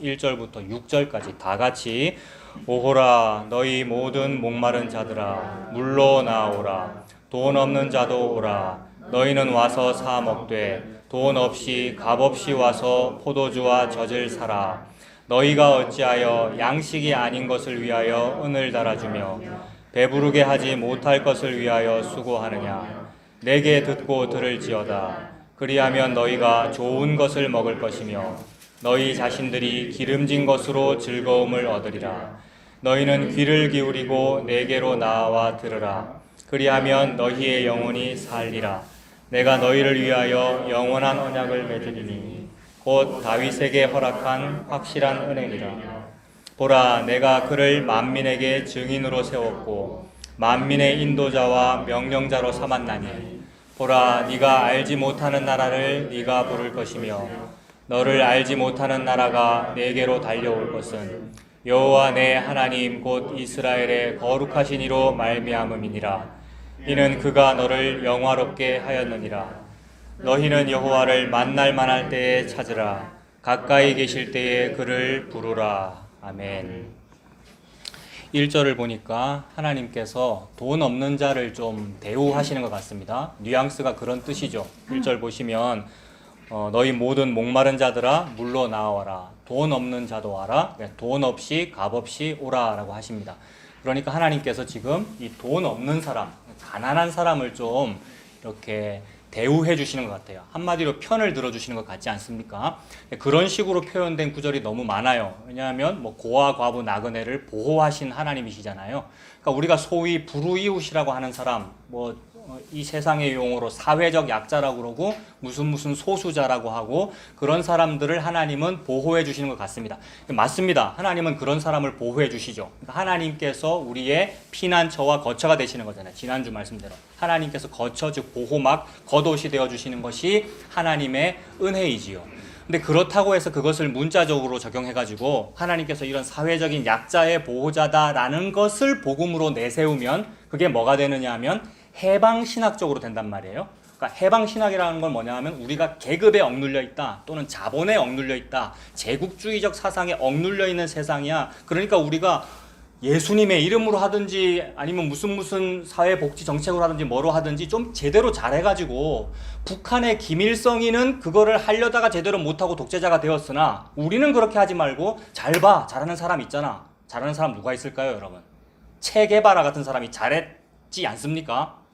1절부터 6절까지 다 같이 오호라 너희 모든 목마른 자들아 물로 나오라 돈 없는 자도 오라 너희는 와서 사 먹되 돈 없이 값 없이 와서 포도주와 젖을 사라 너희가 어찌하여 양식이 아닌 것을 위하여 은을 달아주며 배부르게 하지 못할 것을 위하여 수고하느냐 내게 듣고 들을지어다 그리하면 너희가 좋은 것을 먹을 것이며 너희 자신들이 기름진 것으로 즐거움을 얻으리라 너희는 귀를 기울이고 내게로 나와 들으라 그리하면 너희의 영혼이 살리라 내가 너희를 위하여 영원한 언약을 맺으리니 곧 다윗에게 허락한 확실한 은혜니라 보라 내가 그를 만민에게 증인으로 세웠고 만민의 인도자와 명령자로 삼았나니 보라 네가 알지 못하는 나라를 네가 부를 것이며 너를 알지 못하는 나라가 내게로 달려올 것은 여호와 내 하나님 곧 이스라엘의 거룩하신 이로 말미암음이니라 이는 그가 너를 영화롭게 하였느니라 너희는 여호와를 만날 만할 때에 찾으라 가까이 계실 때에 그를 부르라 아멘. 1절을 보니까 하나님께서 돈 없는 자를 좀 대우하시는 것 같습니다. 뉘앙스가 그런 뜻이죠. 1절 보시면 너희 모든 목마른 자들아 물로 나와라. 돈 없는 자도 와라. 돈 없이 값 없이 오라 라고 하십니다. 그러니까 하나님께서 지금 이 돈 없는 사람, 가난한 사람을 좀 이렇게 대우해 주시는 것 같아요. 한마디로 편을 들어주시는 것 같지 않습니까? 그런 식으로 표현된 구절이 너무 많아요. 왜냐하면 고아, 과부, 나그네를 보호하신 하나님이시잖아요. 그러니까 우리가 소위 불우이웃이라고 하는 사람, 이 세상의 용어로 사회적 약자라고 그러고 무슨 소수자라고 하고 그런 사람들을 하나님은 보호해 주시는 것 같습니다. 맞습니다. 하나님은 그런 사람을 보호해 주시죠. 그러니까 하나님께서 우리의 피난처와 거처가 되시는 거잖아요. 지난주 말씀대로 하나님께서 거처 즉 보호막 겉옷이 되어 주시는 것이 하나님의 은혜이지요. 근데 그렇다고 해서 그것을 문자적으로 적용해가지고 하나님께서 이런 사회적인 약자의 보호자다라는 것을 복음으로 내세우면 그게 뭐가 되느냐 하면 해방신학적으로 된단 말이에요. 그러니까 해방신학이라는 건 뭐냐 하면 우리가 계급에 억눌려 있다 또는 자본에 억눌려 있다 제국주의적 사상에 억눌려 있는 세상이야. 그러니까 우리가 예수님의 이름으로 하든지 아니면 무슨 사회복지 정책으로 하든지 뭐로 하든지 좀 제대로 잘해가지고 북한의 김일성이는 그거를 하려다가 제대로 못하고 독재자가 되었으나 우리는 그렇게 하지 말고 잘 봐, 잘하는 사람 있잖아. 잘하는 사람 누가 있을까요 여러분? 체 게바라 같은 사람이 잘했지 않습니까?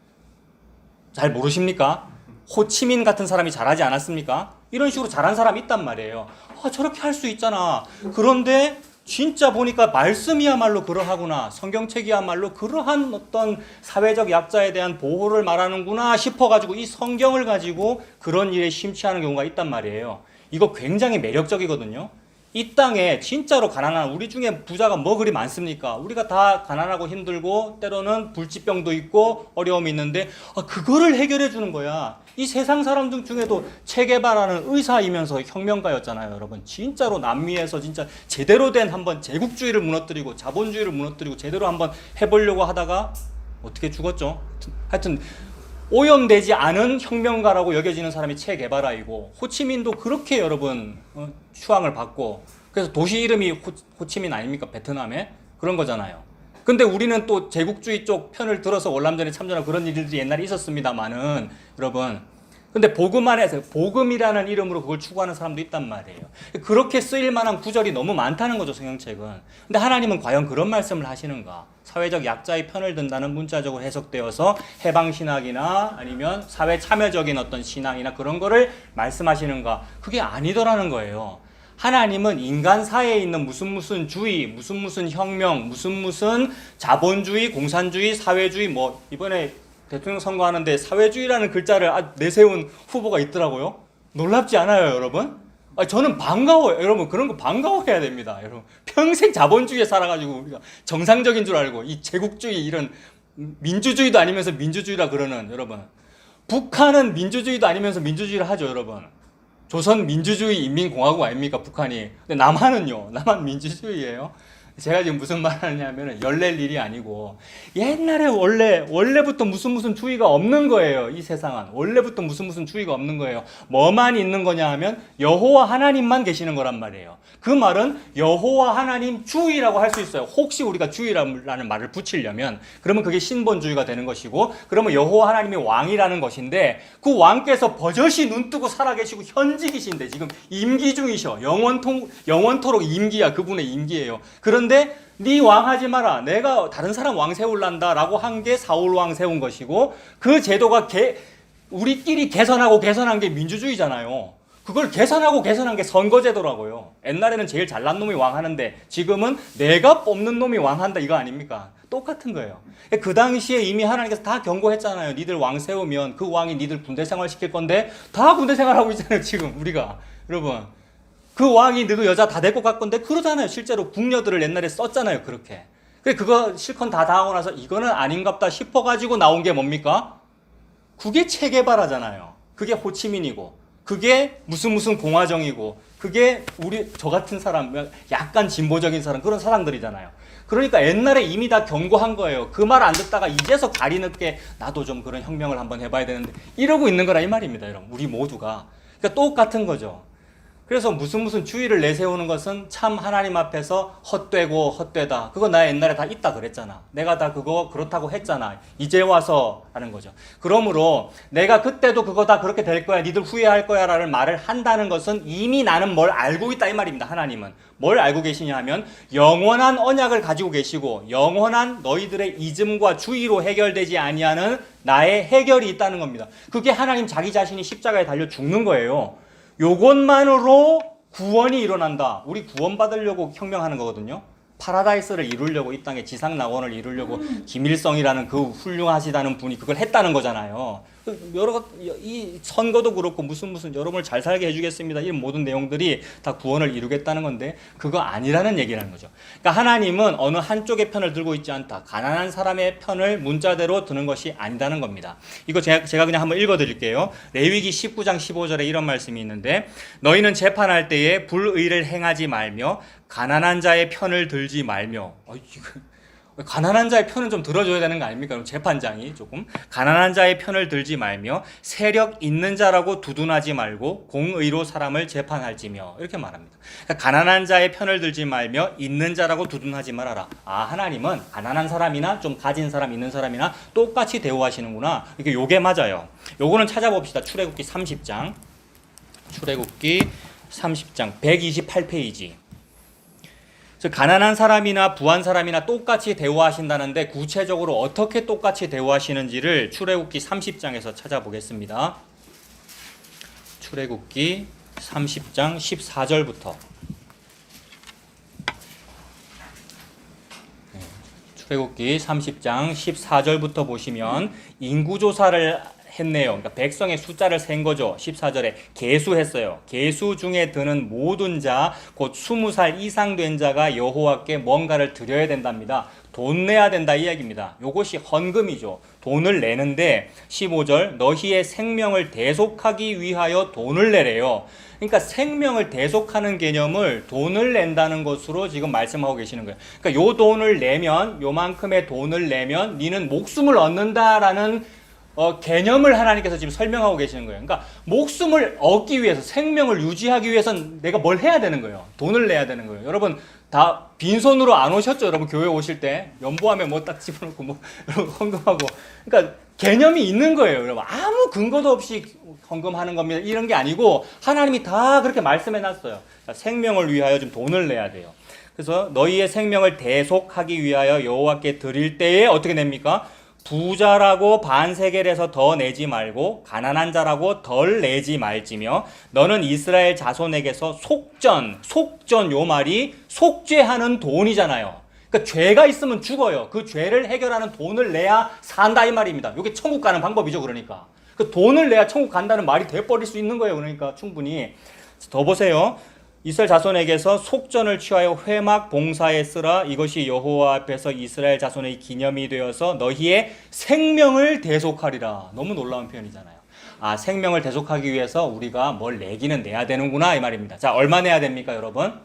잘 모르십니까? 호치민 같은 사람이 잘하지 않았습니까? 이런 식으로 잘한 사람이 있단 말이에요. 저렇게 할 수 있잖아. 그런데 진짜 보니까 말씀이야말로 그러하구나. 성경책이야말로 그러한 어떤 사회적 약자에 대한 보호를 말하는구나 싶어가지고 이 성경을 가지고 그런 일에 심취하는 경우가 있단 말이에요. 이거 굉장히 매력적이거든요. 이 땅에 진짜로 가난한 우리 중에 부자가 뭐 그리 많습니까? 우리가 다 가난하고 힘들고 때로는 불치병도 있고 어려움이 있는데 그거를 해결해 주는 거야. 이 세상 사람들 중에도 체게바라는 의사이면서 혁명가였잖아요, 여러분. 진짜로 남미에서 진짜 제대로 된 한번 제국주의를 무너뜨리고 자본주의를 무너뜨리고 제대로 한번 해보려고 하다가 어떻게 죽었죠? 하여튼 오염되지 않은 혁명가라고 여겨지는 사람이 체게바라이고 호치민도 그렇게 여러분 추앙을 받고 그래서 도시 이름이 호치민 아닙니까? 베트남에 그런 거잖아요. 근데 우리는 또 제국주의 쪽 편을 들어서 월남전에 참전하고 그런 일들이 옛날에 있었습니다만은 여러분 근데 복음 안에서 복음이라는 이름으로 그걸 추구하는 사람도 있단 말이에요. 그렇게 쓰일 만한 구절이 너무 많다는 거죠, 성경책은. 근데 하나님은 과연 그런 말씀을 하시는가? 사회적 약자의 편을 든다는 문자적으로 해석되어서 해방신학이나 아니면 사회 참여적인 어떤 신앙이나 그런 거를 말씀하시는가? 그게 아니더라는 거예요. 하나님은 인간 사회에 있는 무슨 주의, 무슨 혁명, 무슨 자본주의, 공산주의, 사회주의 이번에 대통령 선거하는데 사회주의라는 글자를 내세운 후보가 있더라고요. 놀랍지 않아요, 여러분? 저는 반가워요. 여러분, 그런 거 반가워해야 됩니다. 여러분, 평생 자본주의에 살아가지고 우리가 정상적인 줄 알고 이 제국주의 이런 민주주의도 아니면서 민주주의라 그러는 여러분. 북한은 민주주의도 아니면서 민주주의를 하죠, 여러분. 조선 민주주의 인민공화국 아닙니까, 북한이. 근데 남한은요, 남한 민주주의예요. 제가 지금 무슨 말 하느냐면 열낼 일이 아니고 옛날에 원래부터 무슨 주의가 없는 거예요. 이 세상은 원래부터 무슨 주의가 없는 거예요. 뭐만 있는 거냐 하면 여호와 하나님만 계시는 거란 말이에요. 그 말은 여호와 하나님 주의라고 할 수 있어요. 혹시 우리가 주의라는 말을 붙이려면 그러면 그게 신본주의가 되는 것이고, 그러면 여호와 하나님이 왕이라는 것인데 그 왕께서 버젓이 눈 뜨고 살아계시고 현직이신데 지금 임기 중이셔. 영원토록 임기야. 그분의 임기예요. 그런데 네 왕하지 마라, 내가 다른 사람 왕 세울란다 라고 한 게 사울 왕 세운 것이고, 그 제도가 우리끼리 개선한 게 민주주의잖아요. 그걸 개선한 게 선거제도라고요. 옛날에는 제일 잘난 놈이 왕하는데 지금은 내가 뽑는 놈이 왕한다, 이거 아닙니까? 똑같은 거예요. 그 당시에 이미 하나님께서 다 경고했잖아요. 니들 왕 세우면 그 왕이 니들 군대 생활 시킬 건데, 다 군대 생활하고 있잖아요 지금 우리가. 여러분, 그 왕이 너희 여자 다 데리고 갈 건데 그러잖아요. 실제로 궁녀들을 옛날에 썼잖아요. 그렇게. 그거 실컷 다 하고 나서 이거는 아닌갑다 싶어가지고 나온 게 뭡니까? 그게 체계바라잖아요. 그게 호치민이고, 그게 무슨 공화정이고, 그게 저 같은 사람, 약간 진보적인 사람, 그런 사람들이잖아요. 그러니까 옛날에 이미 다 경고한 거예요. 그 말 안 듣다가 이제서 가리 늦게 나도 좀 그런 혁명을 한번 해봐야 되는데 이러고 있는 거라 이 말입니다. 여러분, 우리 모두가. 그러니까 똑같은 거죠. 그래서 무슨 주의를 내세우는 것은 참 하나님 앞에서 헛되고 헛되다. 그거 나 옛날에 다 있다 그랬잖아. 내가 다 그거 그렇다고 했잖아. 이제 와서 하는 거죠. 그러므로 내가 그때도 그거 다 그렇게 될 거야, 니들 후회할 거야 라는 말을 한다는 것은 이미 나는 뭘 알고 있다 이 말입니다. 하나님은 뭘 알고 계시냐 하면 영원한 언약을 가지고 계시고 영원한 너희들의 이즘과 주의로 해결되지 아니하는 나의 해결이 있다는 겁니다. 그게 하나님 자기 자신이 십자가에 달려 죽는 거예요. 요것만으로 구원이 일어난다. 우리 구원받으려고 혁명하는 거거든요. 파라다이스를 이루려고, 이 땅에 지상낙원을 이루려고 김일성이라는 그 훌륭하시다는 분이 그걸 했다는 거잖아요. 이 선거도 그렇고 무슨 여러분을 잘 살게 해주겠습니다, 이런 모든 내용들이 다 구원을 이루겠다는 건데 그거 아니라는 얘기라는 거죠. 그러니까 하나님은 어느 한쪽의 편을 들고 있지 않다. 가난한 사람의 편을 문자대로 드는 것이 아니다는 겁니다. 이거 제가 그냥 한번 읽어드릴게요. 레위기 19장 15절에 이런 말씀이 있는데, 너희는 재판할 때에 불의를 행하지 말며 가난한 자의 편을 들지 말며. 가난한 자의 편은 좀 들어줘야 되는 거 아닙니까? 그럼 재판장이 조금 가난한 자의 편을 들지 말며 세력 있는 자라고 두둔하지 말고 공의로 사람을 재판할지며, 이렇게 말합니다. 그러니까 가난한 자의 편을 들지 말며 있는 자라고 두둔하지 말아라. 하나님은 가난한 사람이나 좀 가진 사람, 있는 사람이나 똑같이 대우하시는구나. 요게 맞아요. 요거는 찾아봅시다. 출애굽기 30장 128페이지. 가난한 사람이나 부한 사람이나 똑같이 대우하신다는데 구체적으로 어떻게 똑같이 대우하시는지를 출애굽기 30장에서 찾아보겠습니다. 출애굽기 30장 14절부터. 출애굽기 30장 14절부터 보시면 인구조사를 했네요. 그러니까 백성의 숫자를 센 거죠. 14절에 계수했어요. 계수 중에 드는 모든 자, 곧 20살 이상 된 자가 여호와께 뭔가를 드려야 된답니다. 돈 내야 된다 이 이야기입니다. 이것이 헌금이죠. 돈을 내는데 15절 너희의 생명을 대속하기 위하여 돈을 내래요. 그러니까 생명을 대속하는 개념을 돈을 낸다는 것으로 지금 말씀하고 계시는 거예요. 그러니까 요 돈을 내면, 요만큼의 돈을 내면 니는 목숨을 얻는다라는 개념을 하나님께서 지금 설명하고 계시는 거예요. 그러니까 목숨을 얻기 위해서, 생명을 유지하기 위해서는 내가 뭘 해야 되는 거예요? 돈을 내야 되는 거예요. 여러분 다 빈손으로 안 오셨죠? 여러분 교회 오실 때 연보하면 뭐 딱 집어넣고 헌금하고. 그러니까 개념이 있는 거예요. 여러분 아무 근거도 없이 헌금하는 겁니다. 이런 게 아니고 하나님이 다 그렇게 말씀해 놨어요. 생명을 위하여 좀 돈을 내야 돼요. 그래서 너희의 생명을 대속하기 위하여 여호와께 드릴 때에 어떻게 냅니까? 부자라고 반세겔에서 더 내지 말고 가난한 자라고 덜 내지 말지며, 너는 이스라엘 자손에게서 속전 요 말이 속죄하는 돈이잖아요. 그러니까 죄가 있으면 죽어요. 그 죄를 해결하는 돈을 내야 산다 이 말입니다. 이게 천국 가는 방법이죠. 그러니까 그 돈을 내야 천국 간다는 말이 돼버릴 수 있는 거예요. 그러니까 충분히 더 보세요. 이스라엘 자손에게서 속전을 취하여 회막 봉사에 쓰라. 이것이 여호와 앞에서 이스라엘 자손의 기념이 되어서 너희의 생명을 대속하리라. 너무 놀라운 표현이잖아요. 생명을 대속하기 위해서 우리가 뭘 내기는 내야 되는구나 이 말입니다. 자, 얼마 내야 됩니까 여러분?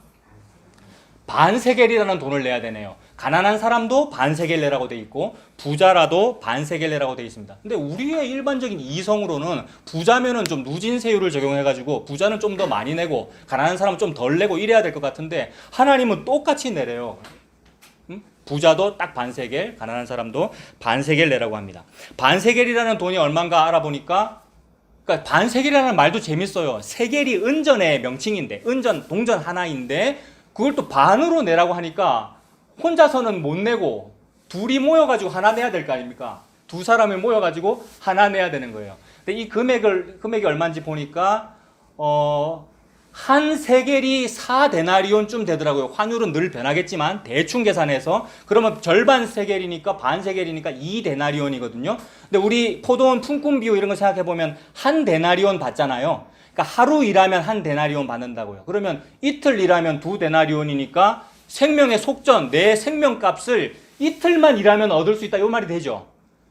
반세겔이라는 돈을 내야 되네요. 가난한 사람도 반세겔 내라고 돼 있고 부자라도 반세겔 내라고 돼 있습니다. 근데 우리의 일반적인 이성으로는 부자면은 좀 누진세율을 적용해가지고 부자는 좀 더 많이 내고 가난한 사람은 좀 덜 내고 이래야 될 것 같은데 하나님은 똑같이 내래요. 부자도 딱 반세겔, 가난한 사람도 반세겔 내라고 합니다. 반세겔이라는 돈이 얼마인가 알아보니까, 그러니까 반세겔이라는 말도 재밌어요. 세겔이 은전의 명칭인데, 은전, 동전 하나인데 그걸 또 반으로 내라고 하니까 혼자서는 못 내고 둘이 모여가지고 하나 내야 될 거 아닙니까? 두 사람이 모여가지고 하나 내야 되는 거예요. 근데 이 금액이 얼마인지 보니까 한 세겔이 4데나리온쯤 되더라고요. 환율은 늘 변하겠지만 대충 계산해서 그러면 절반 세겔이니까 반 세겔이니까 2데나리온이거든요. 근데 우리 포도원 품꾼 비유 이런 거 생각해 보면 한 데나리온 받잖아요. 그러니까 하루 일하면 한 데나리온 받는다고요. 그러면 이틀 일하면 2데나리온이니까 생명의 속전, 내 생명값을 이틀만 일하면 얻을 수 있다 이 말이 되죠.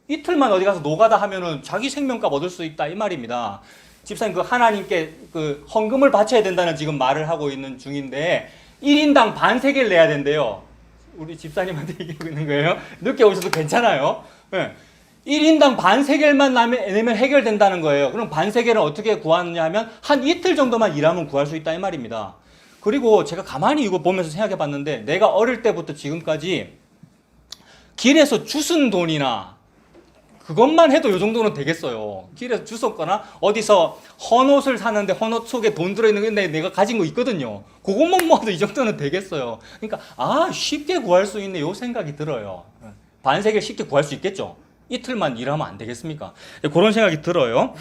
이틀만 어디 가서 노가다 하면은 자기 생명값 얻을 수 있다 이 말입니다. 집사님, 그 하나님께 그 헌금을 바쳐야 된다는 지금 말을 하고 있는 중인데 1인당 반세겔 내야 된대요. 우리 집사님한테 얘기하고 있는 거예요. 늦게 오셔도 괜찮아요. 네. 1인당 반세겔만 내면 해결된다는 거예요. 그럼 반세겔은 어떻게 구하느냐 하면 한 이틀 정도만 일하면 구할 수 있다 이 말입니다. 그리고 제가 가만히 이거 보면서 생각해 봤는데 내가 어릴 때부터 지금까지 길에서 주운 돈이나 그것만 해도 이 정도는 되겠어요. 길에서 주웠거나 어디서 헌옷을 사는데 헌옷 속에 돈 들어있는 건데 내가 가진 거 있거든요. 그것만 모아도 이 정도는 되겠어요. 그러니까 쉽게 구할 수 있네 요 생각이 들어요. 반세겔 쉽게 구할 수 있겠죠. 이틀만 일하면 안 되겠습니까? 그런 생각이 들어요.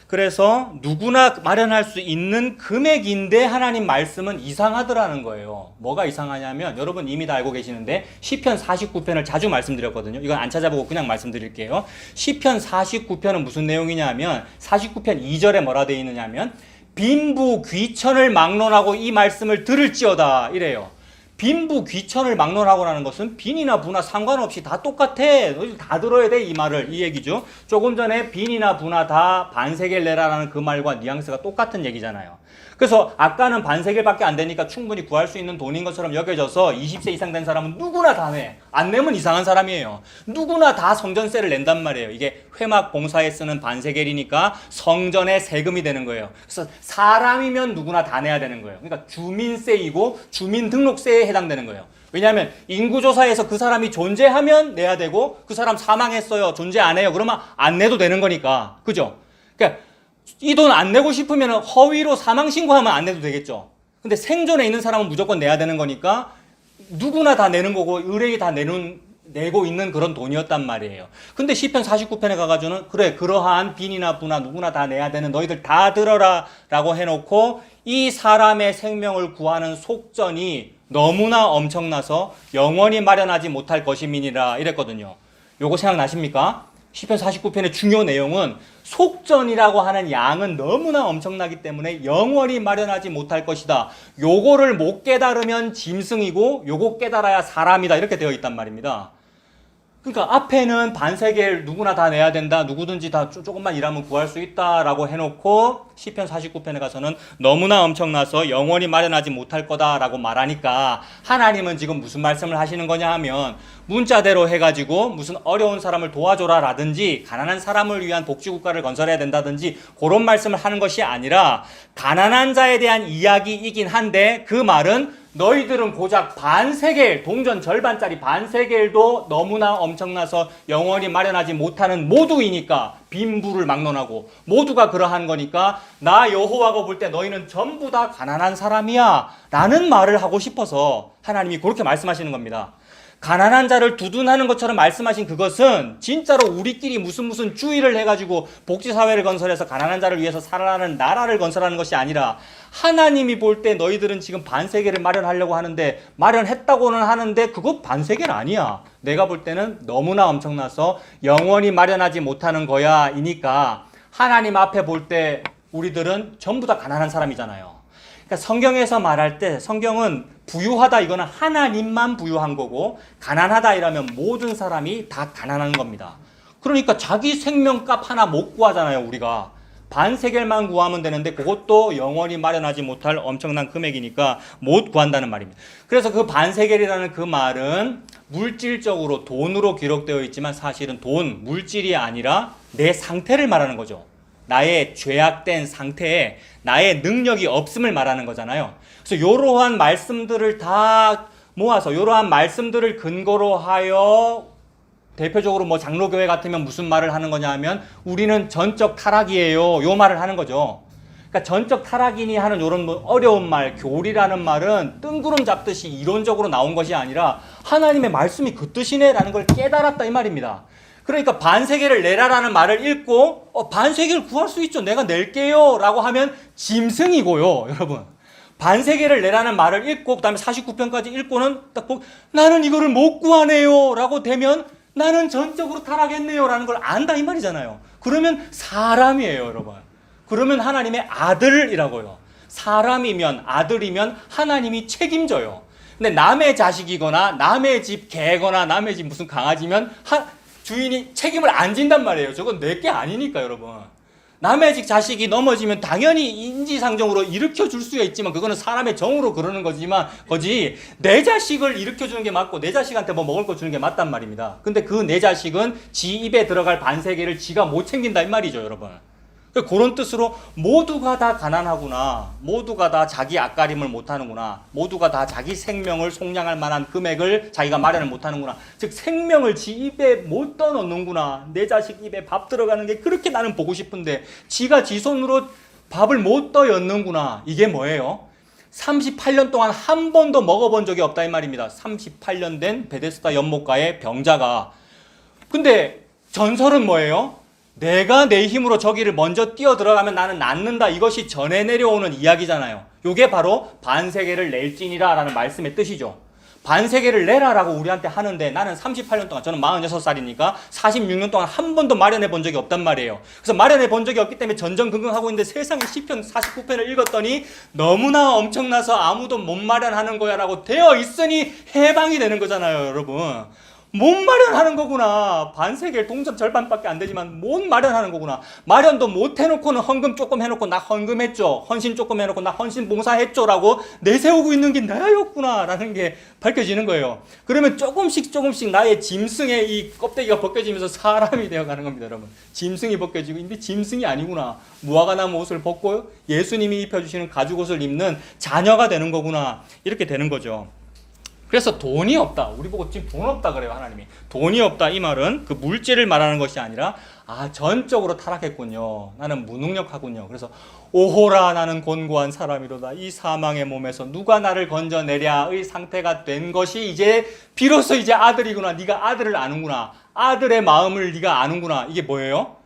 그래서 누구나 마련할 수 있는 금액인데 하나님 말씀은 이상하더라는 거예요. 뭐가 이상하냐면 여러분 이미 다 알고 계시는데 시편 49편을 자주 말씀드렸거든요. 이건 안 찾아보고 그냥 말씀드릴게요. 시편 49편은 무슨 내용이냐면 49편 2절에 뭐라 되어 있느냐면 빈부 귀천을 막론하고 이 말씀을 들을지어다 이래요. 빈부 귀천을 막론하고라는 것은 빈이나 부나 상관없이 다 똑같아. 너희들 다 들어야 돼. 이 말을, 이 얘기죠. 조금 전에 빈이나 부나 다 반세겔 내라라는 그 말과 뉘앙스가 똑같은 얘기잖아요. 그래서 아까는 반세겔밖에 안 되니까 충분히 구할 수 있는 돈인 것처럼 여겨져서 20세 이상 된 사람은 누구나 다 내. 안 내면 이상한 사람이에요. 누구나 다 성전세를 낸단 말이에요. 이게 회막 봉사에 쓰는 반세겔이니까 성전의 세금이 되는 거예요. 그래서 사람이면 누구나 다 내야 되는 거예요. 그러니까 주민세이고 주민등록세에 해당되는 거예요. 왜냐하면 인구조사에서 그 사람이 존재하면 내야 되고 그 사람 사망했어요. 존재 안 해요. 그러면 안 내도 되는 거니까. 그죠? 그러니까 이 돈 안 내고 싶으면 허위로 사망 신고하면 안 내도 되겠죠. 근데 생존에 있는 사람은 무조건 내야 되는 거니까 누구나 다 내는 거고 의뢰이 다 내고 있는 그런 돈이었단 말이에요. 근데 시편 49편에 가가지고는 그래 그러한 빈이나 부나 누구나 다 내야 되는 너희들 다 들어라 라고 해놓고 이 사람의 생명을 구하는 속전이 너무나 엄청나서 영원히 마련하지 못할 것임이니라 이랬거든요. 요거 생각나십니까? 시편 49편의 중요 내용은 속전이라고 하는 양은 너무나 엄청나기 때문에 영원히 마련하지 못할 것이다. 요거를 못 깨달으면 짐승이고 요거 깨달아야 사람이다. 이렇게 되어 있단 말입니다. 그러니까 앞에는 반세겔 누구나 다 내야 된다. 누구든지 다 조금만 일하면 구할 수 있다라고 해놓고 시편 49편에 가서는 너무나 엄청나서 영원히 마련하지 못할 거다라고 말하니까 하나님은 지금 무슨 말씀을 하시는 거냐 하면 문자대로 해가지고 무슨 어려운 사람을 도와줘라라든지 가난한 사람을 위한 복지국가를 건설해야 된다든지 그런 말씀을 하는 것이 아니라 가난한 자에 대한 이야기이긴 한데 그 말은 너희들은 고작 반세겔, 동전 절반짜리 반세겔도 너무나 엄청나서 영원히 마련하지 못하는 모두이니까 빈부를 막론하고 모두가 그러한 거니까 나 여호와가 볼 때 너희는 전부 다 가난한 사람이야 라는 말을 하고 싶어서 하나님이 그렇게 말씀하시는 겁니다. 가난한 자를 두둔하는 것처럼 말씀하신 그것은 진짜로 우리끼리 무슨 주의를 해가지고 복지사회를 건설해서 가난한 자를 위해서 살아나는 나라를 건설하는 것이 아니라 하나님이 볼 때 너희들은 지금 반세겔을 마련하려고 하는데 마련했다고는 하는데 그거 반세겔 아니야. 내가 볼 때는 너무나 엄청나서 영원히 마련하지 못하는 거야 이니까 하나님 앞에 볼 때 우리들은 전부 다 가난한 사람이잖아요. 그러니까 성경에서 말할 때 성경은 부유하다 이거는 하나님만 부유한 거고 가난하다 이러면 모든 사람이 다 가난한 겁니다. 그러니까 자기 생명값 하나 못 구하잖아요 우리가. 반세겔만 구하면 되는데 그것도 영원히 마련하지 못할 엄청난 금액이니까 못 구한다는 말입니다. 그래서 그 반세겔이라는 그 말은 물질적으로 돈으로 기록되어 있지만 사실은 돈, 물질이 아니라 내 상태를 말하는 거죠. 나의 죄악된 상태에 나의 능력이 없음을 말하는 거잖아요. 그래서 이러한 말씀들을 다 모아서 이러한 말씀들을 근거로 하여 대표적으로 뭐 장로교회 같으면 무슨 말을 하는 거냐 하면 우리는 전적 타락이에요. 요 말을 하는 거죠. 그러니까 전적 타락이니 하는 이런 뭐 어려운 말, 교리라는 말은 뜬구름 잡듯이 이론적으로 나온 것이 아니라 하나님의 말씀이 그 뜻이네라는 걸 깨달았다 이 말입니다. 그러니까 반세겔을 내라라는 말을 읽고 반세겔 구할 수 있죠. 내가 낼게요 라고 하면 짐승이고요. 여러분. 반세겔을 내라는 말을 읽고 그 다음에 49편까지 읽고는 딱 보고 나는 이거를 못 구하네요 라고 되면 나는 전적으로 타락했네요 라는 걸 안다 이 말이잖아요. 그러면 사람이에요 여러분. 그러면 하나님의 아들이라고요. 사람이면 아들이면 하나님이 책임져요. 근데 남의 자식이거나 남의 집 개거나 남의 집 무슨 강아지면 주인이 책임을 안 진단 말이에요. 저건 내 게 아니니까 여러분. 남의 집 자식이 넘어지면 당연히 인지상정으로 일으켜 줄 수가 있지만 그거는 사람의 정으로 그러는 거지 내 자식을 일으켜 주는 게 맞고 내 자식한테 뭐 먹을 거 주는 게 맞단 말입니다. 근데 그 내 자식은 지 입에 들어갈 반세겔을 지가 못 챙긴다 이 말이죠 여러분. 그런 뜻으로 모두가 다 가난하구나, 모두가 다 자기 앞가림을 못하는구나, 모두가 다 자기 생명을 속량할 만한 금액을 자기가 마련을 못하는구나, 즉 생명을 지 입에 못 떠넣는구나, 내 자식 입에 밥 들어가는 게 그렇게 나는 보고 싶은데 지가 지 손으로 밥을 못 떠였는구나. 이게 뭐예요? 38년 동안 한 번도 먹어본 적이 없다 이 말입니다. 38년 된 베데스다 연못가의 병자가. 근데 전설은 뭐예요? 내가 내 힘으로 저기를 먼저 뛰어 들어가면 나는 낫는다. 이것이 전해 내려오는 이야기잖아요. 이게 바로 반세겔을 낼지니라 라는 말씀의 뜻이죠. 반세겔을 내라라고 우리한테 하는데 나는 38년 동안, 저는 46살이니까 46년 동안 한 번도 마련해 본 적이 없단 말이에요. 그래서 마련해 본 적이 없기 때문에 전전긍긍하고 있는데 세상에 시편 49편을 읽었더니 너무나 엄청나서 아무도 못 마련하는 거야 라고 되어 있으니 해방이 되는 거잖아요 여러분. 못 마련하는 거구나. 반세겔 동전 절반밖에 안 되지만 못 마련하는 거구나. 마련도 못 해놓고는 헌금 조금 해놓고 나 헌금했죠. 헌신 조금 해놓고 나 헌신 봉사했죠 라고 내세우고 있는 게 나였구나 라는 게 밝혀지는 거예요. 그러면 조금씩 나의 짐승의 이 껍데기가 벗겨지면서 사람이 되어가는 겁니다 여러분. 짐승이 벗겨지고 근데 짐승이 아니구나. 무화과 나무 옷을 벗고 예수님이 입혀주시는 가죽 옷을 입는 자녀가 되는 거구나. 이렇게 되는 거죠. 그래서 돈이 없다. 우리 보고 지금 돈 없다 그래요 하나님이. 돈이 없다 이 말은 그 물질을 말하는 것이 아니라 전적으로 타락했군요. 나는 무능력하군요. 그래서 오호라 나는 곤고한 사람이로다. 이 사망의 몸에서 누가 나를 건져내랴의 상태가 된 것이 이제 비로소 이제 아들이구나. 네가 아들을 아는구나. 아들의 마음을 네가 아는구나. 이게 뭐예요?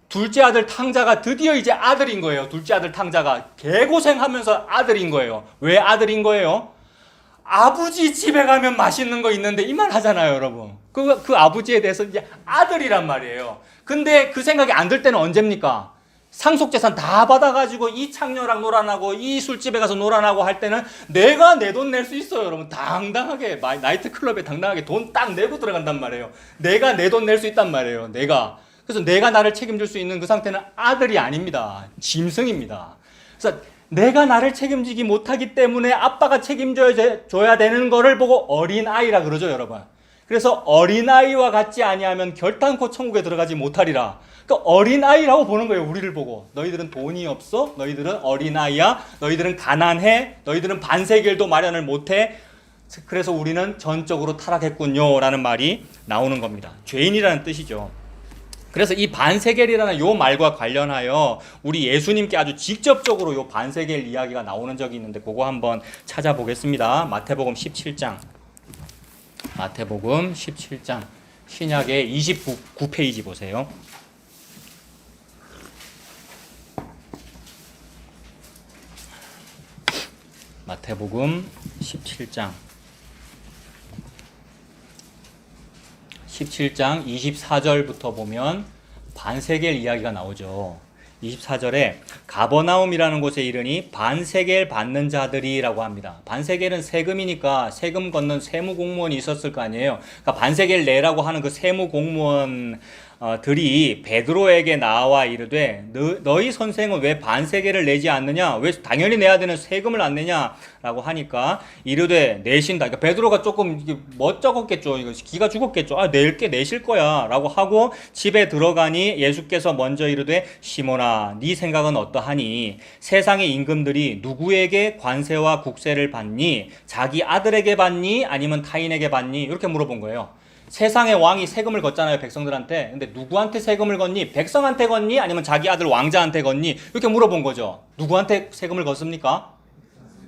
둘째 아들 탕자가 드디어 이제 아들인 거예요. 둘째 아들 탕자가 개고생하면서 아들인 거예요. 왜 아들인 거예요? 아버지 집에 가면 맛있는 거 있는데 이 말 하잖아요 여러분. 그 아버지에 대해서 이제 아들이란 말이에요. 근데 그 생각이 안 들 때는 언제입니까? 상속재산 다 받아가지고 이 창녀랑 놀아나고 이 술집에 가서 놀아나고 할 때는 내가 내 돈 낼 수 있어요 여러분. 당당하게 나이트클럽에 당당하게 돈 딱 내고 들어간단 말이에요. 내가 내 돈 낼 수 있단 말이에요. 그래서 내가 나를 책임질 수 있는 그 상태는 아들이 아닙니다. 짐승입니다. 그래서 내가 나를 책임지기 못하기 때문에 아빠가 책임져야 되는 거를 보고 어린아이라 그러죠 여러분. 그래서 어린아이와 같지 아니하면 결단코 천국에 들어가지 못하리라. 그러니까 어린아이라고 보는 거예요 우리를 보고. 너희들은 돈이 없어? 너희들은 어린아이야? 너희들은 가난해? 너희들은 반세겔도 마련을 못해? 그래서 우리는 전적으로 타락했군요 라는 말이 나오는 겁니다. 죄인이라는 뜻이죠. 그래서 이 반세겔이라는 요 말과 관련하여 우리 예수님께 아주 직접적으로 요 반세겔 이야기가 나오는 적이 있는데 그거 한번 찾아보겠습니다. 마태복음 17장. 마태복음 17장. 신약의 29페이지 보세요. 마태복음 17장. 17장 24절부터 보면 반세겔 이야기가 나오죠. 24절에 가버나움이라는 곳에 이르니 반세겔 받는 자들이라고 합니다. 반세겔은 세금이니까 세금 걷는 세무공무원이 있었을 거 아니에요. 그러니까 반세겔 내라고 하는 그 세무공무원 들이 베드로에게 나와 이르되 너희 선생은 왜 반세계를 내지 않느냐? 왜 당연히 내야 되는 세금을 안 내냐라고 하니까 이르되 내신다. 그러니까 베드로가 조금 멋쩍었겠죠. 이거 기가 죽었겠죠. 낼게 내실 거야라고 하고 집에 들어가니 예수께서 먼저 이르되 시몬아 네 생각은 어떠하니? 세상의 임금들이 누구에게 관세와 국세를 받니? 자기 아들에게 받니? 아니면 타인에게 받니? 이렇게 물어본 거예요. 세상의 왕이 세금을 걷잖아요, 백성들한테. 근데 누구한테 세금을 걷니? 백성한테 걷니? 아니면 자기 아들 왕자한테 걷니? 이렇게 물어본 거죠. 누구한테 세금을 걷습니까?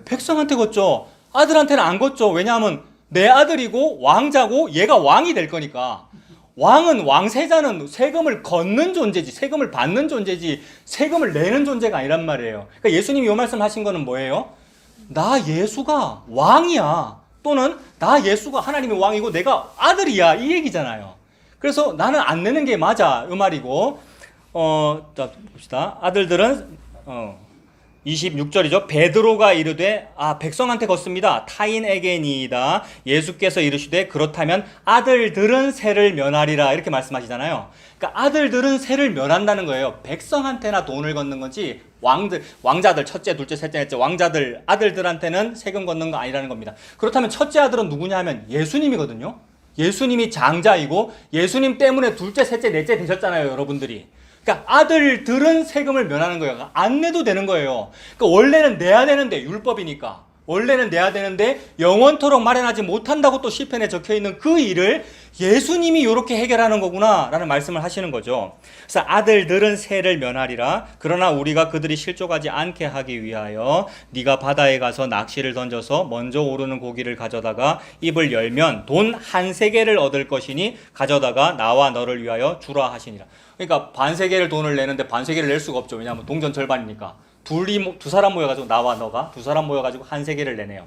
백성한테 걷죠. 아들한테는 안 걷죠. 왜냐하면 내 아들이고 왕자고 얘가 왕이 될 거니까. 왕은, 왕세자는 세금을 걷는 존재지, 세금을 받는 존재지, 세금을 내는 존재가 아니란 말이에요. 그러니까 예수님이 이 말씀 하신 거는 뭐예요? 나 예수가 왕이야. 또는 나 예수가 하나님의 왕이고 내가 아들이야, 이 얘기잖아요. 그래서 나는 안 내는 게 맞아, 이 말이고. 자 봅시다. 아들들은 26절이죠. 베드로가 이르되 백성한테 걷습니다. 타인에게니이다. 예수께서 이르시되 그렇다면 아들들은 세를 면하리라, 이렇게 말씀하시잖아요. 그러니까 아들들은 세를 면한다는 거예요. 백성한테나 돈을 걷는 건지 왕자들, 첫째, 둘째, 셋째, 넷째 왕자들, 아들들한테는 세금 걷는 거 아니라는 겁니다. 그렇다면 첫째 아들은 누구냐 하면 예수님이거든요. 예수님이 장자이고 예수님 때문에 둘째, 셋째, 넷째 되셨잖아요, 여러분들이. 그러니까 아들들은 세금을 면하는 거예요. 안 내도 되는 거예요. 그러니까 원래는 내야 되는데, 율법이니까 원래는 내야 되는데 영원토록 마련하지 못한다고 또 시편에 적혀있는 그 일을 예수님이 이렇게 해결하는 거구나 라는 말씀을 하시는 거죠. 그래서 아들들은 세를 면하리라. 그러나 우리가 그들이 실족하지 않게 하기 위하여 네가 바다에 가서 낚시를 던져서 먼저 오르는 고기를 가져다가 입을 열면 돈 한 세겔을 얻을 것이니 가져다가 나와 너를 위하여 주라 하시니라. 그러니까 반세겔을 돈을 내는데 반세겔을 낼 수가 없죠. 왜냐하면 동전 절반이니까. 두 사람 모여가지고 나와 너가 두 사람 모여가지고 한 세겔을 내네요.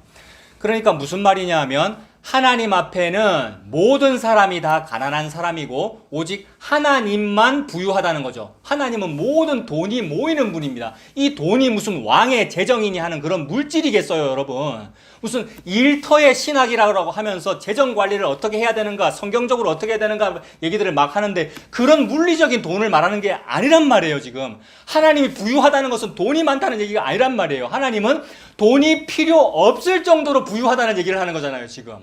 그러니까 무슨 말이냐 하면 하나님 앞에는 모든 사람이 다 가난한 사람이고 오직 하나님만 부유하다는 거죠. 하나님은 모든 돈이 모이는 분입니다. 이 돈이 무슨 왕의 재정이니 하는 그런 물질이겠어요, 여러분. 무슨 일터의 신학이라고 하면서 재정 관리를 어떻게 해야 되는가, 성경적으로 어떻게 해야 되는가 얘기들을 막 하는데 그런 물리적인 돈을 말하는 게 아니란 말이에요, 지금. 하나님이 부유하다는 것은 돈이 많다는 얘기가 아니란 말이에요. 하나님은 돈이 필요 없을 정도로 부유하다는 얘기를 하는 거잖아요, 지금.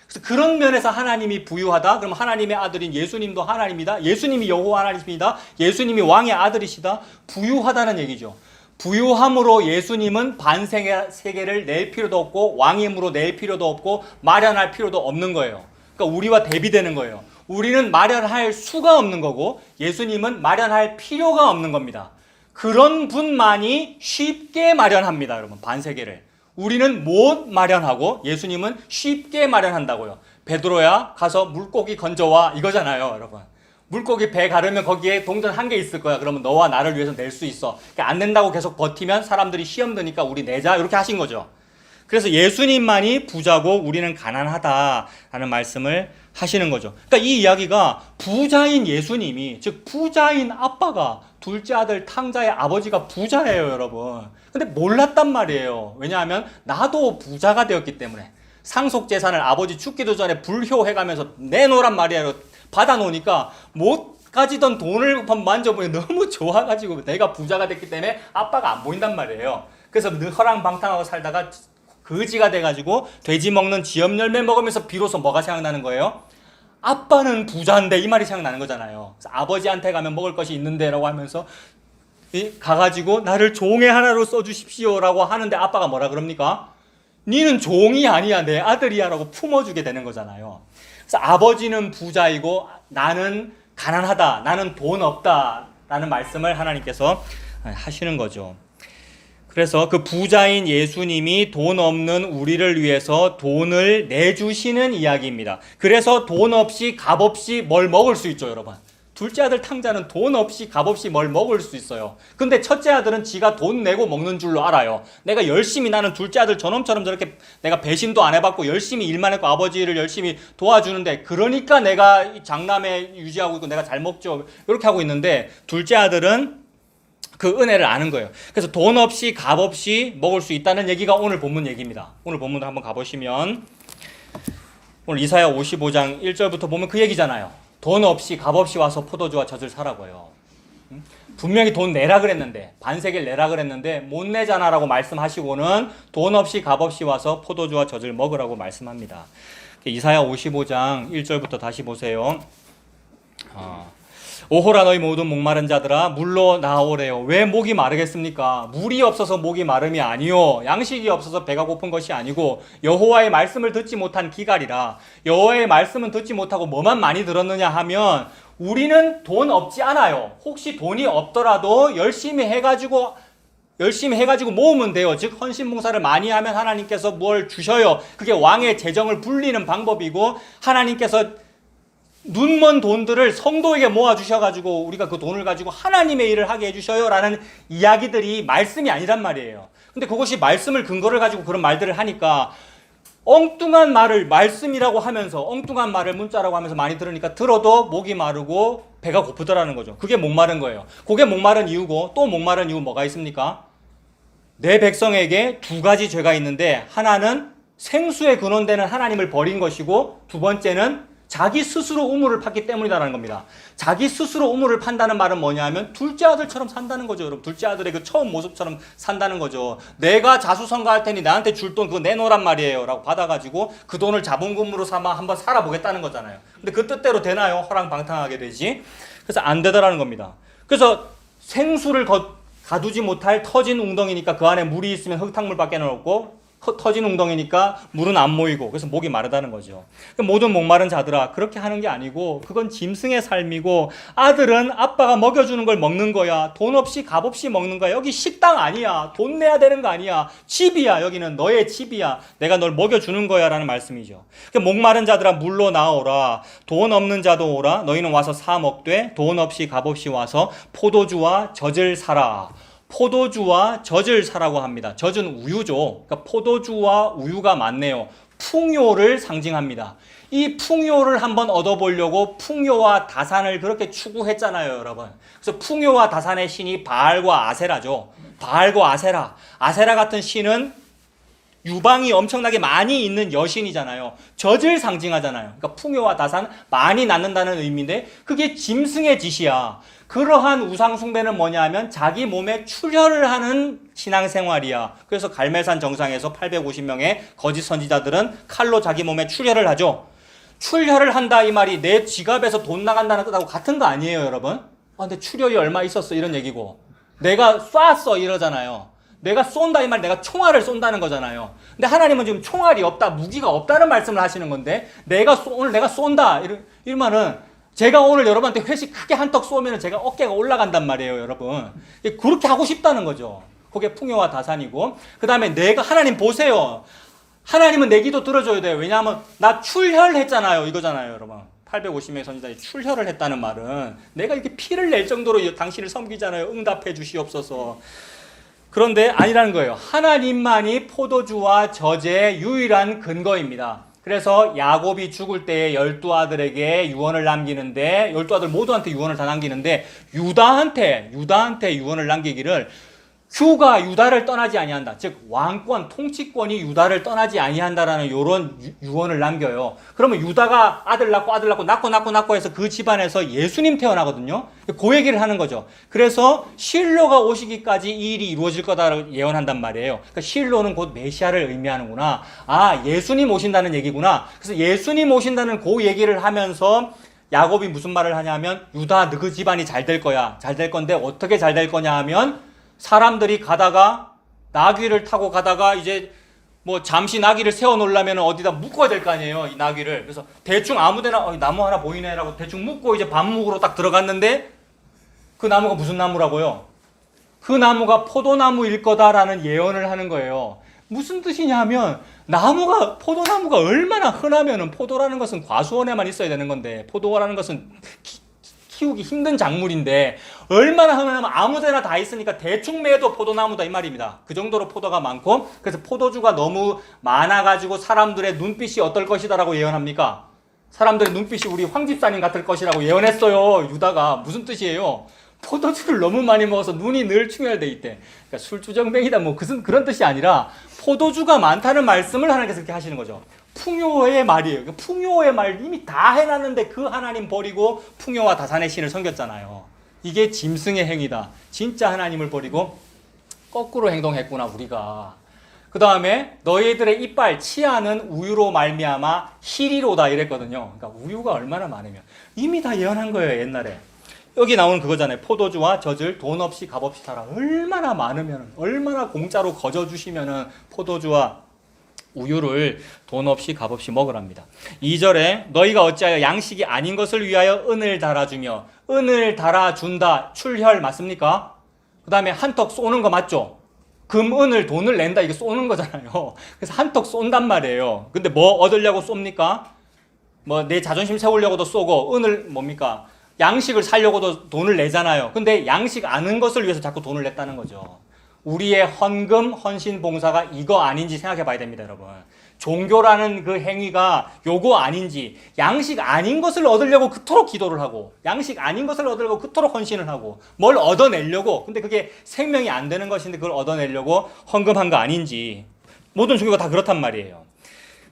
그래서 그런 면에서 하나님이 부유하다. 그럼 하나님의 아들인 예수님도 하나님이다. 예수님이 여호와 하나님이다. 예수님이 왕의 아들이시다. 부유하다는 얘기죠. 부유함으로 예수님은 반세계를 낼 필요도 없고 왕임으로 낼 필요도 없고 마련할 필요도 없는 거예요. 그러니까 우리와 대비되는 거예요. 우리는 마련할 수가 없는 거고 예수님은 마련할 필요가 없는 겁니다. 그런 분만이 쉽게 마련합니다, 여러분. 반세계를. 우리는 못 마련하고 예수님은 쉽게 마련한다고요. 베드로야 가서 물고기 건져와, 이거잖아요, 여러분. 물고기 배 가르면 거기에 동전 한 개 있을 거야. 그러면 너와 나를 위해서 낼 수 있어. 그러니까 안 낸다고 계속 버티면 사람들이 시험 드니까 우리 내자, 이렇게 하신 거죠. 그래서 예수님만이 부자고 우리는 가난하다라는 말씀을 하시는 거죠. 그러니까 이 이야기가 부자인 예수님이, 즉 부자인 아빠가, 둘째 아들 탕자의 아버지가 부자예요, 여러분. 근데 몰랐단 말이에요. 왜냐하면 나도 부자가 되었기 때문에. 상속재산을 아버지 죽기도 전에 불효해가면서 내놓으란 말이에요. 받아놓으니까 못 가지던 돈을 만져보니 너무 좋아가지고 내가 부자가 됐기 때문에 아빠가 안 보인단 말이에요. 그래서 늘 허랑방탕하고 살다가 거지가 돼가지고 돼지 먹는 지엽 열매 먹으면서 비로소 뭐가 생각나는 거예요? 아빠는 부자인데, 이 말이 생각나는 거잖아요. 그래서 아버지한테 가면 먹을 것이 있는데 라고 하면서 가가지고 나를 종의 하나로 써주십시오 라고 하는데 아빠가 뭐라 그럽니까? 니는 종이 아니야, 내 아들이야 라고 품어주게 되는 거잖아요. 그래서 아버지는 부자이고 나는 가난하다, 나는 돈 없다 라는 말씀을 하나님께서 하시는 거죠. 그래서 그 부자인 예수님이 돈 없는 우리를 위해서 돈을 내주시는 이야기입니다. 그래서 돈 없이 값 없이 뭘 먹을 수 있죠, 여러분. 둘째 아들 탕자는 돈 없이 값 없이 뭘 먹을 수 있어요. 근데 첫째 아들은 지가 돈 내고 먹는 줄로 알아요. 내가 열심히, 나는 둘째 아들 저놈처럼 저렇게 내가 배신도 안 해봤고 열심히 일만 했고 아버지를 열심히 도와주는데 그러니까 내가 장남에 유지하고 있고 내가 잘 먹죠, 이렇게 하고 있는데 둘째 아들은 그 은혜를 아는 거예요. 그래서 돈 없이 값 없이 먹을 수 있다는 얘기가 오늘 본문 얘기입니다. 오늘 본문 한번 가보시면 오늘 이사야 55장 1절부터 보면 그 얘기잖아요. 돈 없이 값없이 와서 포도주와 젖을 사라고요. 분명히 돈 내라 그랬는데, 반세겔 내라 그랬는데 못 내잖아라고 말씀하시고는 돈 없이 값없이 와서 포도주와 젖을 먹으라고 말씀합니다. 이사야 55장 1절부터 다시 보세요. 오호라 너희 모든 목마른 자들아 물로 나오래요. 왜 목이 마르겠습니까? 물이 없어서 목이 마름이 아니요, 양식이 없어서 배가 고픈 것이 아니고 여호와의 말씀을 듣지 못한 기갈이라. 여호와의 말씀은 듣지 못하고 뭐만 많이 들었느냐 하면, 우리는 돈 없지 않아요. 혹시 돈이 없더라도 열심히 해가지고 모으면 돼요. 즉 헌신봉사를 많이 하면 하나님께서 뭘 주셔요. 그게 왕의 재정을 불리는 방법이고, 하나님께서 눈먼 돈들을 성도에게 모아주셔가지고 우리가 그 돈을 가지고 하나님의 일을 하게 해주셔요 라는 이야기들이 말씀이 아니란 말이에요. 근데 그것이 말씀을 근거를 가지고 그런 말들을 하니까 엉뚱한 말을 말씀이라고 하면서, 엉뚱한 말을 문자라고 하면서 많이 들으니까 들어도 목이 마르고 배가 고프더라는 거죠. 그게 목마른 거예요. 그게 목마른 이유고, 또 목마른 이유 뭐가 있습니까? 내 백성에게 두 가지 죄가 있는데, 하나는 생수의 근원되는 하나님을 버린 것이고, 두 번째는 자기 스스로 우물을 팠기 때문이다라는 겁니다. 자기 스스로 우물을 판다는 말은 뭐냐 하면 둘째 아들처럼 산다는 거죠. 여러분, 둘째 아들의 그 처음 모습처럼 산다는 거죠. 내가 자수성가할 테니 나한테 줄 돈 그거 내놓으란 말이에요 라고 받아가지고 그 돈을 자본금으로 삼아 한번 살아보겠다는 거잖아요. 근데 그 뜻대로 되나요? 허랑방탕하게 되지. 그래서 안 되더라는 겁니다. 그래서 생수를 가두지 못할 터진 웅덩이니까 그 안에 물이 있으면 흙탕물밖에 없고, 터진 웅덩이니까 물은 안 모이고, 그래서 목이 마르다는 거죠. 모든 목마른 자들아, 그렇게 하는 게 아니고 그건 짐승의 삶이고, 아들은 아빠가 먹여주는 걸 먹는 거야. 돈 없이 값없이 먹는 거야. 여기 식당 아니야. 돈 내야 되는 거 아니야. 집이야. 여기는 너의 집이야. 내가 널 먹여주는 거야 라는 말씀이죠. 목마른 자들아 물로 나오라. 돈 없는 자도 오라. 너희는 와서 사 먹되 돈 없이 값없이 와서 포도주와 젖을 사라. 포도주와 젖을 사라고 합니다. 젖은 우유죠. 그러니까 포도주와 우유가 맞네요. 풍요를 상징합니다. 이 풍요를 한번 얻어보려고 풍요와 다산을 그렇게 추구했잖아요, 여러분. 그래서 풍요와 다산의 신이 바알과 아세라죠. 바알과 아세라. 아세라 같은 신은 유방이 엄청나게 많이 있는 여신이잖아요. 젖을 상징하잖아요. 그러니까 풍요와 다산, 많이 낳는다는 의미인데 그게 짐승의 짓이야. 그러한 우상숭배는 뭐냐 하면 자기 몸에 출혈을 하는 신앙생활이야. 그래서 갈멜산 정상에서 850명의 거짓 선지자들은 칼로 자기 몸에 출혈을 하죠. 출혈을 한다 이 말이 내 지갑에서 돈 나간다는 뜻하고 같은 거 아니에요, 여러분? 근데 출혈이 얼마 있었어 이런 얘기고, 내가 쐈어 이러잖아요. 내가 쏜다 이 말, 내가 총알을 쏜다는 거잖아요. 근데 하나님은 지금 총알이 없다, 무기가 없다는 말씀을 하시는 건데, 오늘 내가 쏜다 이런 말은, 제가 오늘 여러분한테 회식 크게 한턱 쏘면 제가 어깨가 올라간단 말이에요, 여러분. 그렇게 하고 싶다는 거죠. 그게 풍요와 다산이고, 그 다음에 내가, 하나님 보세요. 하나님은 내 기도 들어줘야 돼요. 왜냐하면 나 출혈했잖아요, 이거잖아요, 여러분. 850명의 선지자들이 출혈을 했다는 말은 내가 이렇게 피를 낼 정도로 당신을 섬기잖아요. 응답해 주시옵소서. 그런데 아니라는 거예요. 하나님만이 포도주와 젖의 유일한 근거입니다. 그래서 야곱이 죽을 때에 12아들에게 유언을 남기는데, 12아들 모두한테 유언을 다 남기는데, 유다한테 유언을 남기기를, 휴가 유다를 떠나지 아니한다. 즉 왕권, 통치권이 유다를 떠나지 아니한다라는 이런 유언을 남겨요. 그러면 유다가 아들 낳고 해서 그 집안에서 예수님 태어나거든요. 그 얘기를 하는 거죠. 그래서 실로가 오시기까지 이 일이 이루어질 거다라고 예언한단 말이에요. 그러니까 실로는 곧 메시아를 의미하는구나. 예수님 오신다는 얘기구나. 그래서 예수님 오신다는 그 얘기를 하면서 야곱이 무슨 말을 하냐면, 유다 너 그 집안이 잘 될 거야. 잘 될 건데 어떻게 잘 될 거냐 하면, 사람들이 가다가 나귀를 타고 가다가 이제 뭐 잠시 나귀를 세워 놓으려면 어디다 묶어야 될 거 아니에요, 이 나귀를. 그래서 대충 아무데나 나무 하나 보이네라고 대충 묶고 이제 밤묵으로 딱 들어갔는데, 그 나무가 무슨 나무라고요? 그 나무가 포도나무일 거다라는 예언을 하는 거예요. 무슨 뜻이냐 하면, 포도나무가 얼마나 흔하면은, 포도라는 것은 과수원에만 있어야 되는 건데, 포도라는 것은 키우기 힘든 작물인데 얼마나 흔하면 아무데나 다 있으니까 대충 매도 포도나무다 이 말입니다. 그 정도로 포도가 많고, 그래서 포도주가 너무 많아가지고 사람들의 눈빛이 어떨 것이다라고 예언합니까? 사람들의 눈빛이 우리 황집사님 같을 것이라고 예언했어요, 유다가. 무슨 뜻이에요? 포도주를 너무 많이 먹어서 눈이 늘 충혈돼 있대. 그러니까 술주정뱅이다 뭐 그런 뜻이 아니라, 포도주가 많다는 말씀을 하나님께서 그렇게 하시는 거죠. 풍요의 말이에요. 풍요의 말 이미 다 해놨는데 그 하나님 버리고 풍요와 다산의 신을 섬겼잖아요. 이게 짐승의 행위다. 진짜 하나님을 버리고 거꾸로 행동했구나 우리가. 그 다음에 너희들의 이빨 치아는 우유로 말미암아 희리로다 이랬거든요. 그러니까 우유가 얼마나 많으면 이미 다 예언한 거예요. 옛날에 여기 나오는 그거잖아요. 포도주와 젖을 돈 없이 값 없이 사라. 얼마나 많으면, 얼마나 공짜로 거저 주시면은 포도주와 우유를 돈 없이 값 없이 먹으랍니다. 2절에 너희가 어찌하여 양식이 아닌 것을 위하여 은을 달아주며, 은을 달아준다. 출혈 맞습니까? 그 다음에 한턱 쏘는 거 맞죠? 금, 은을, 돈을 낸다. 이거 쏘는 거잖아요. 그래서 한턱 쏜단 말이에요. 근데 뭐 얻으려고 쏩니까? 뭐 내 자존심 세우려고도 쏘고, 은을 뭡니까? 양식을 사려고도 돈을 내잖아요. 근데 양식 아는 것을 위해서 자꾸 돈을 냈다는 거죠. 우리의 헌금, 헌신, 봉사가 이거 아닌지 생각해 봐야 됩니다, 여러분. 종교라는 그 행위가 요거 아닌지, 양식 아닌 것을 얻으려고 그토록 기도를 하고, 양식 아닌 것을 얻으려고 그토록 헌신을 하고, 뭘 얻어내려고, 근데 그게 생명이 안 되는 것인데 그걸 얻어내려고 헌금한 거 아닌지, 모든 종교가 다 그렇단 말이에요.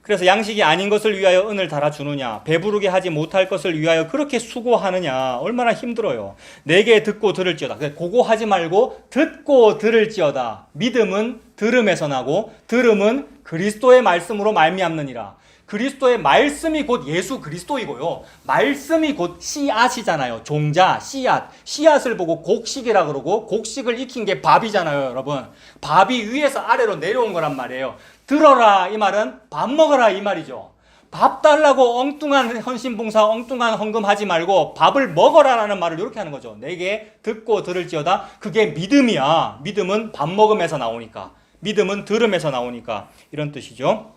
그래서 양식이 아닌 것을 위하여 은을 달아주느냐, 배부르게 하지 못할 것을 위하여 그렇게 수고하느냐, 얼마나 힘들어요. 내게 듣고 들을지어다. 그거 하지 말고 듣고 들을지어다. 믿음은 들음에서 나고 들음은 그리스도의 말씀으로 말미암느니라. 그리스도의 말씀이 곧 예수 그리스도이고요. 말씀이 곧 씨앗이잖아요. 종자, 씨앗. 씨앗을 보고 곡식이라 그러고 곡식을 익힌 게 밥이잖아요, 여러분. 밥이 위에서 아래로 내려온 거란 말이에요. 들어라 이 말은 밥 먹어라 이 말이죠. 밥 달라고 엉뚱한 헌신봉사, 엉뚱한 헌금하지 말고 밥을 먹어라라는 말을 이렇게 하는 거죠. 내게 듣고 들을지어다. 그게 믿음이야. 믿음은 밥 먹음에서 나오니까. 믿음은 들음에서 나오니까. 이런 뜻이죠.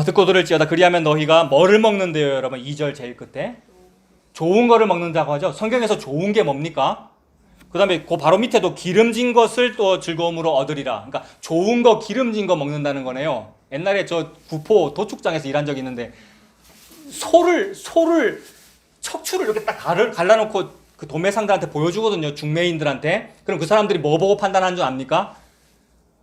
듣고 들을지어다. 그리하면 너희가 뭐를 먹는데요, 여러분? 2절 제일 끝에 좋은 거를 먹는다고 하죠. 성경에서 좋은 게 뭡니까? 그 다음에 그 바로 밑에도 기름진 것을 또 즐거움으로 얻으리라. 그러니까 좋은 거, 기름진 거 먹는다는 거네요. 옛날에 저 구포 도축장에서 일한 적이 있는데 소를 척추를 이렇게 딱 갈라놓고 그 도매상들한테 보여주거든요. 중매인들한테. 그럼 그 사람들이 뭐 보고 판단하는 줄 압니까?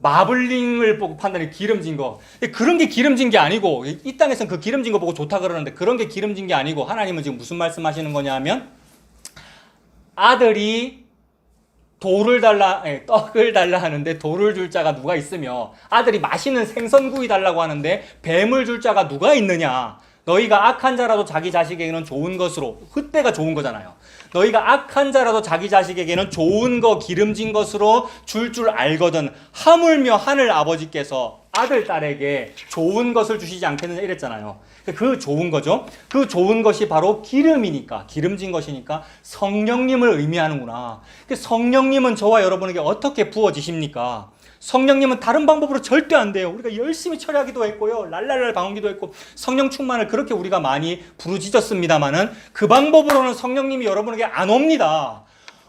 마블링을 보고 판단해. 기름진 거. 그런 게 기름진 게 아니고, 이 땅에서는 그 기름진 거 보고 좋다 그러는데 그런 게 기름진 게 아니고, 하나님은 지금 무슨 말씀하시는 거냐 하면 아들이 떡을 달라 하는데 돌을 줄 자가 누가 있으며, 아들이 맛있는 생선구이 달라고 하는데 뱀을 줄 자가 누가 있느냐. 너희가 악한 자라도 자기 자식에게는 좋은 것으로, 그때가 좋은 거잖아요. 너희가 악한 자라도 자기 자식에게는 좋은 거, 기름진 것으로 줄 알거든 하물며 하늘 아버지께서 아들, 딸에게 좋은 것을 주시지 않겠느냐 이랬잖아요. 그 좋은 거죠. 그 좋은 것이 바로 기름이니까, 기름진 것이니까 성령님을 의미하는구나. 성령님은 저와 여러분에게 어떻게 부어지십니까? 성령님은 다른 방법으로 절대 안 돼요. 우리가 열심히 철야기도 했고요, 랄랄랄 방언기도 했고, 성령 충만을 그렇게 우리가 많이 부르짖었습니다만은 그 방법으로는 성령님이 여러분에게 안 옵니다.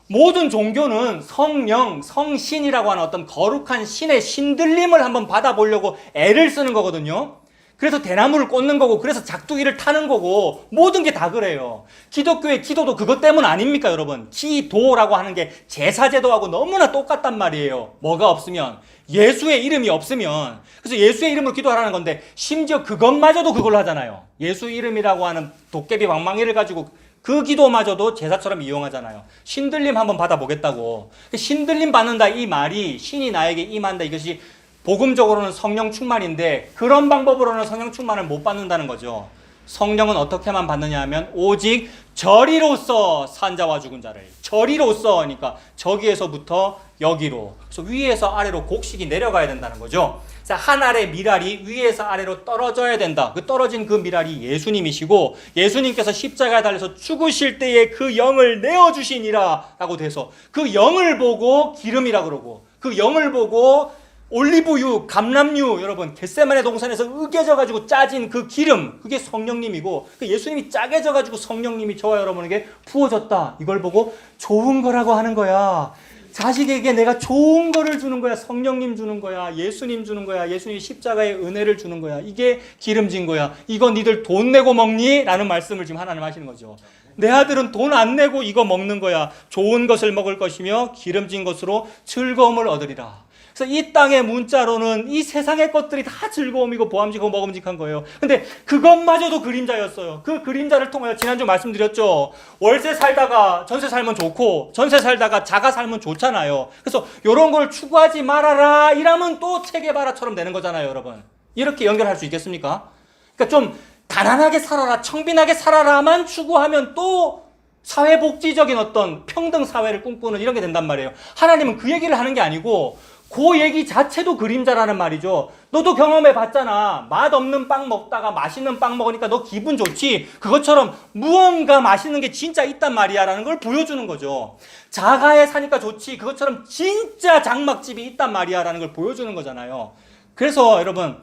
모든 종교는 성령, 성신이라고 하는 어떤 거룩한 신의 신들림을 한번 받아보려고 애를 쓰는 거거든요. 그래서 대나무를 꽂는 거고, 그래서 작두기를 타는 거고, 모든 게 다 그래요. 기독교의 기도도 그것 때문 아닙니까, 여러분? 기도라고 하는 게 제사제도하고 너무나 똑같단 말이에요. 뭐가 없으면, 예수의 이름이 없으면. 그래서 예수의 이름으로 기도하라는 건데, 심지어 그것마저도 그걸로 하잖아요. 예수 이름이라고 하는 도깨비 방망이를 가지고 그 기도마저도 제사처럼 이용하잖아요. 신들림 한번 받아보겠다고. 신들림 받는다 이 말이, 신이 나에게 임한다, 이것이 복음적으로는 성령 충만인데, 그런 방법으로는 성령 충만을 못 받는다는 거죠. 성령은 어떻게만 받느냐 하면 오직 저리로서 산 자와 죽은 자를, 저리로서 하니까 저기에서부터 여기로, 그래서 위에서 아래로 곡식이 내려가야 된다는 거죠. 한 알의 미랄이 위에서 아래로 떨어져야 된다. 그 떨어진 그 미랄이 예수님이시고, 예수님께서 십자가에 달려서 죽으실 때에 그 영을 내어주시니라 라고 돼서, 그 영을 보고 기름이라 그러고, 그 영을 보고 올리브유, 감람유, 여러분 겟세마네 동산에서 으개져가지고 짜진 그 기름, 그게 성령님이고, 그 예수님이 짜게 져가지고 성령님이 저와 여러분에게 부어졌다. 이걸 보고 좋은 거라고 하는 거야. 자식에게 내가 좋은 거를 주는 거야. 성령님 주는 거야. 예수님 주는 거야. 예수님이 십자가의 은혜를 주는 거야. 이게 기름진 거야. 이거 니들 돈 내고 먹니? 라는 말씀을 지금 하나님 하시는 거죠. 내 아들은 돈 안 내고 이거 먹는 거야. 좋은 것을 먹을 것이며 기름진 것으로 즐거움을 얻으리라. 그래서 이 땅의 문자로는 이 세상의 것들이 다 즐거움이고 보암직하고 먹음직한 거예요. 근데 그것마저도 그림자였어요. 그 그림자를 통하여 지난주 말씀드렸죠. 월세 살다가 전세 살면 좋고 전세 살다가 자가 살면 좋잖아요. 그래서 이런 걸 추구하지 말아라 이라면 또 체계바라처럼 되는 거잖아요, 여러분. 이렇게 연결할 수 있겠습니까? 그러니까 좀 가난하게 살아라, 청빈하게 살아라만 추구하면 또 사회복지적인 어떤 평등 사회를 꿈꾸는 이런 게 된단 말이에요. 하나님은 그 얘기를 하는 게 아니고 그 얘기 자체도 그림자라는 말이죠. 너도 경험해 봤잖아. 맛없는 빵 먹다가 맛있는 빵 먹으니까 너 기분 좋지. 그것처럼 무언가 맛있는 게 진짜 있단 말이야 라는 걸 보여주는 거죠. 자가에 사니까 좋지. 그것처럼 진짜 장막집이 있단 말이야 라는 걸 보여주는 거잖아요. 그래서 여러분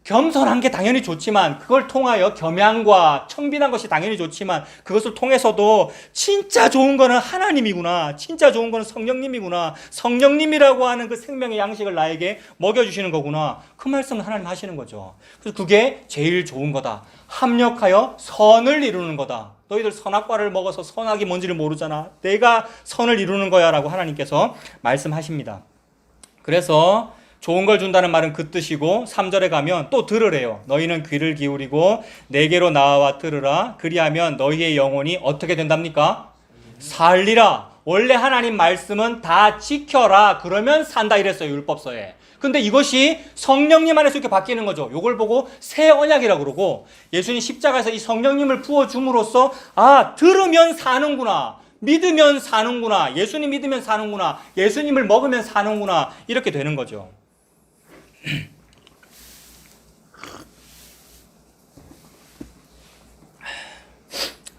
겸손한 게 당연히 좋지만 그걸 통하여 겸양과 청빈한 것이 당연히 좋지만 그것을 통해서도 진짜 좋은 거는 하나님이구나, 진짜 좋은 거는 성령님이구나, 성령님이라고 하는 그 생명의 양식을 나에게 먹여주시는 거구나, 그 말씀을 하나님 하시는 거죠. 그래서 그게 제일 좋은 거다. 합력하여 선을 이루는 거다. 너희들 선악과를 먹어서 선악이 뭔지를 모르잖아. 내가 선을 이루는 거야 라고 하나님께서 말씀하십니다. 그래서 좋은 걸 준다는 말은 그 뜻이고 3절에 가면 또 들으래요. 너희는 귀를 기울이고 내게로 나와 들으라. 그리하면 너희의 영혼이 어떻게 된답니까? 살리라. 원래 하나님 말씀은 다 지켜라. 그러면 산다 이랬어요, 율법서에. 근데 이것이 성령님 안에서 이렇게 바뀌는 거죠. 이걸 보고 새 언약이라고 그러고 예수님 십자가에서 이 성령님을 부어줌으로써 들으면 사는구나. 믿으면 사는구나. 예수님 믿으면 사는구나. 예수님을 먹으면 사는구나. 이렇게 되는 거죠.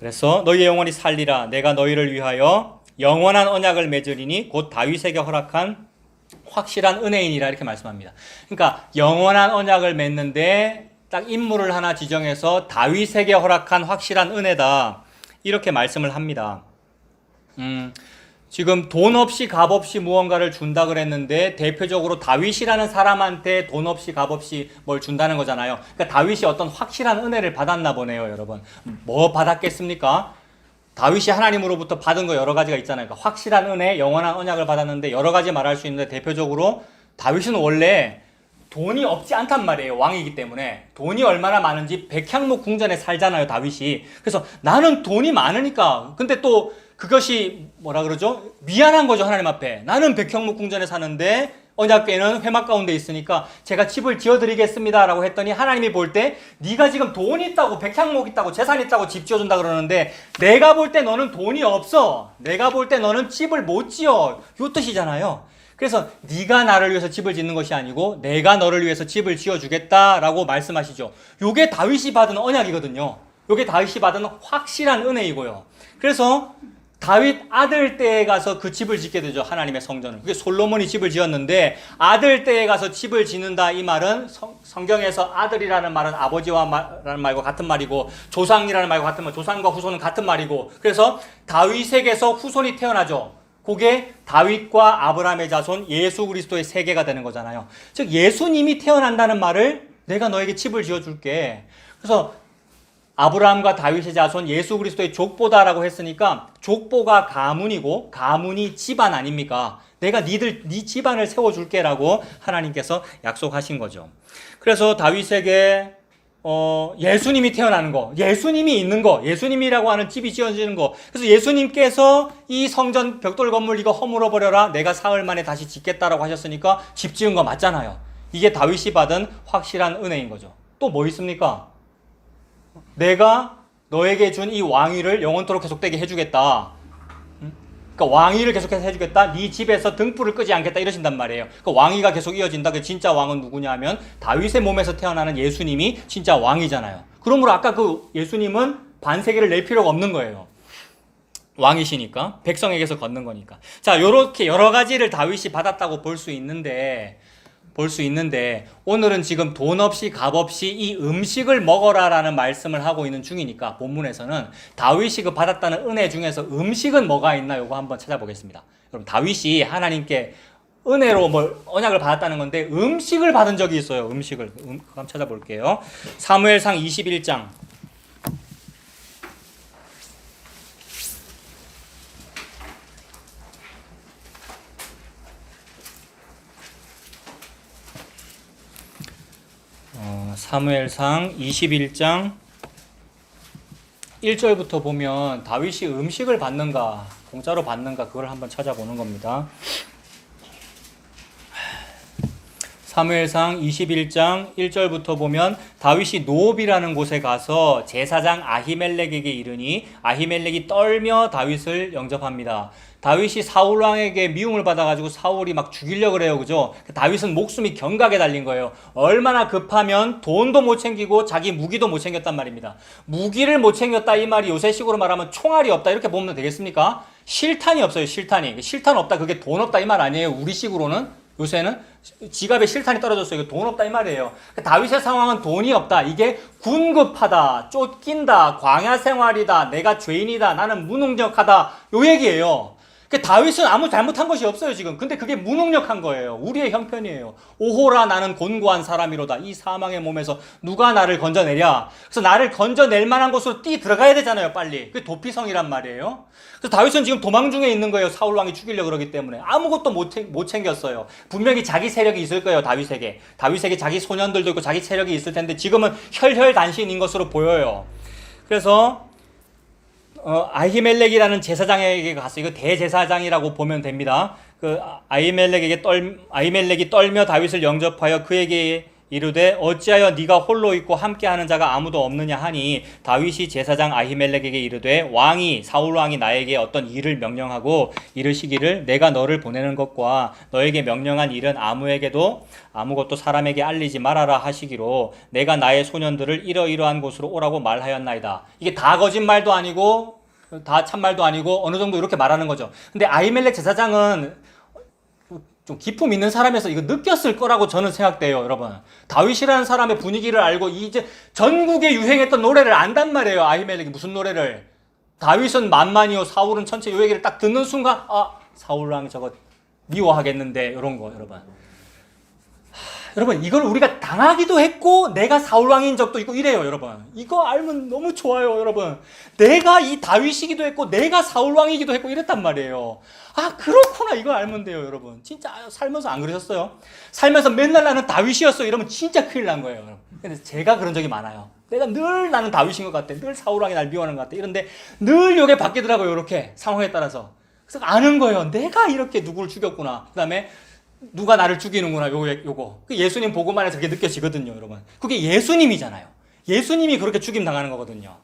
그래서 너희의 영혼이 살리라. 내가 너희를 위하여 영원한 언약을 맺으리니 곧 다윗에게 허락한 확실한 은혜이니라 이렇게 말씀합니다. 그러니까 영원한 언약을 맺는데 딱 인물을 하나 지정해서 다윗에게 허락한 확실한 은혜다 이렇게 말씀을 합니다. 지금 돈 없이 값 없이 무언가를 준다 그랬는데 대표적으로 다윗이라는 사람한테 돈 없이 값 없이 뭘 준다는 거잖아요. 그러니까 다윗이 어떤 확실한 은혜를 받았나 보네요, 여러분. 뭐 받았겠습니까? 다윗이 하나님으로부터 받은 거 여러 가지가 있잖아요. 그러니까 확실한 은혜, 영원한 언약을 받았는데 여러 가지 말할 수 있는데 대표적으로 다윗은 원래 돈이 없지 않단 말이에요. 왕이기 때문에. 돈이 얼마나 많은지 백향목 궁전에 살잖아요, 다윗이. 그래서 나는 돈이 많으니까. 근데 또 그것이 뭐라 그러죠? 미안한 거죠, 하나님 앞에. 나는 백향목 궁전에 사는데 언약궤는 회막 가운데 있으니까 제가 집을 지어드리겠습니다 라고 했더니 하나님이 볼 때 네가 지금 돈 있다고 백향목 있다고 재산 있다고 집 지어준다 그러는데 내가 볼 때 너는 돈이 없어. 내가 볼 때 너는 집을 못 지어. 요 뜻이잖아요. 그래서 네가 나를 위해서 집을 짓는 것이 아니고 내가 너를 위해서 집을 지어주겠다라고 말씀하시죠. 요게 다윗이 받은 언약이거든요. 요게 다윗이 받은 확실한 은혜이고요. 그래서 다윗 아들 때에 가서 그 집을 짓게 되죠. 하나님의 성전을. 그게 솔로몬이 집을 지었는데 아들 때에 가서 집을 짓는다 이 말은 성경에서 아들이라는 말은 아버지와라는 말과 같은 말이고 조상이라는 말과 같은 말, 조상과 후손은 같은 말이고 그래서 다윗에게서 후손이 태어나죠. 그게 다윗과 아브라함의 자손 예수 그리스도의 세계가 되는 거잖아요. 즉 예수님이 태어난다는 말을 내가 너에게 집을 지어줄게. 그래서 아브라함과 다윗의 자손 예수 그리스도의 족보다라고 했으니까 족보가 가문이고 가문이 집안 아닙니까? 내가 네 집안을 세워줄게라고 하나님께서 약속하신 거죠. 그래서 다윗에게 예수님이 태어나는 거, 예수님이 있는 거, 예수님이라고 하는 집이 지어지는 거. 그래서 예수님께서 이 성전 벽돌 건물 이거 허물어 버려라. 내가 사흘 만에 다시 짓겠다라고 하셨으니까 집 지은 거 맞잖아요. 이게 다윗이 받은 확실한 은혜인 거죠. 또 뭐 있습니까? 내가 너에게 준 이 왕위를 영원토록 계속되게 해주겠다. 그러니까 왕위를 계속해서 해주겠다. 네 집에서 등불을 끄지 않겠다 이러신단 말이에요. 그러니까 왕위가 계속 이어진다. 그 진짜 왕은 누구냐 하면 다윗의 몸에서 태어나는 예수님이 진짜 왕이잖아요. 그러므로 아까 그 예수님은 반세계를 낼 필요가 없는 거예요. 왕이시니까 백성에게서 걷는 거니까. 자, 요렇게 여러 가지를 다윗이 받았다고 볼 수 있는데 오늘은 지금 돈 없이 값 없이 이 음식을 먹어라라는 말씀을 하고 있는 중이니까 본문에서는 다윗이 그 받았다는 은혜 중에서 음식은 뭐가 있나 요거 한번 찾아보겠습니다. 그럼 다윗이 하나님께 은혜로 언약을 받았다는 건데 음식을 받은 적이 있어요. 음식을 한번 찾아볼게요. 사무엘상 21장 사무엘상 21장 1절부터 보면 다윗이 음식을 받는가 공짜로 받는가 그걸 한번 찾아보는 겁니다. 사무엘상 21장 1절부터 보면 다윗이 노업이라는 곳에 가서 제사장 아히멜렉에게 이르니 아히멜렉이 떨며 다윗을 영접합니다. 다윗이 사울 왕에게 미움을 받아가지고 사울이 막 죽이려고 그래요. 그죠? 다윗은 목숨이 경각에 달린 거예요. 얼마나 급하면 돈도 못 챙기고 자기 무기도 못 챙겼단 말입니다. 무기를 못 챙겼다 이 말이 요새식으로 말하면 총알이 없다 이렇게 보면 되겠습니까? 실탄이 없어요. 실탄이. 실탄 없다 그게 돈 없다 이 말 아니에요. 우리식으로는. 요새는 지갑에 실탄이 떨어졌어요. 이거 돈 없다 이 말이에요. 다윗의 상황은 돈이 없다. 이게 군급하다, 쫓긴다, 광야 생활이다, 내가 죄인이다, 나는 무능력하다 요 얘기예요. 다윗은 아무 잘못한 것이 없어요 지금. 근데 그게 무능력한 거예요. 우리의 형편이에요. 오호라 나는 곤고한 사람이로다. 이 사망의 몸에서 누가 나를 건져내랴. 그래서 나를 건져낼 만한 곳으로 뛰 들어가야 되잖아요 빨리. 그게 도피성이란 말이에요. 그래서 다윗은 지금 도망 중에 있는 거예요. 사울왕이 죽이려고 그러기 때문에. 아무것도 못 챙겼어요. 분명히 자기 세력이 있을 거예요 다윗에게. 다윗에게 자기 소년들도 있고 자기 세력이 있을 텐데 지금은 혈혈단신인 것으로 보여요. 그래서 아히멜렉이라는 제사장에게 갔어. 이거 대제사장이라고 보면 됩니다. 그 아히멜렉이 떨며 다윗을 영접하여 그에게 이르되 어찌하여 네가 홀로 있고 함께하는 자가 아무도 없느냐 하니 다윗이 제사장 아히멜렉에게 이르되 왕이 사울 왕이 나에게 어떤 일을 명령하고 이르시기를 내가 너를 보내는 것과 너에게 명령한 일은 아무에게도 아무것도 사람에게 알리지 말아라 하시기로 내가 나의 소년들을 이러이러한 곳으로 오라고 말하였나이다. 이게 다 거짓말도 아니고 다 참말도 아니고 어느 정도 이렇게 말하는 거죠. 근데 아히멜렉 제사장은 좀 기품 있는 사람에서 이거 느꼈을 거라고 저는 생각돼요, 여러분. 다윗이라는 사람의 분위기를 알고 이제 전국에 유행했던 노래를 안단 말이에요. 아히멜렉이 무슨 노래를. 다윗은 만만이요 사울은 천체 이 얘기를 딱 듣는 순간 사울 왕이 저거 미워하겠는데 이런 거 여러분. 여러분 이걸 우리가 당하기도 했고 내가 사울왕인 적도 있고 이래요 여러분. 이거 알면 너무 좋아요 여러분. 내가 이 다윗이기도 했고 내가 사울왕이기도 했고 이랬단 말이에요. 그렇구나 이거 알면 돼요 여러분. 진짜 살면서 안 그러셨어요? 살면서 맨날 나는 다윗이었어 이러면 진짜 큰일 난 거예요 여러분. 근데 제가 그런 적이 많아요. 내가 늘 나는 다윗인 것 같아. 늘 사울왕이 날 미워하는 것 같아. 이런데 늘 요게 바뀌더라고요 이렇게 상황에 따라서. 그래서 아는 거예요. 내가 이렇게 누구를 죽였구나. 그 다음에 누가 나를 죽이는구나 요거. 예수님 보고만 해서 그게 느껴지거든요 여러분. 그게 예수님이잖아요. 예수님이 그렇게 죽임 당하는 거거든요.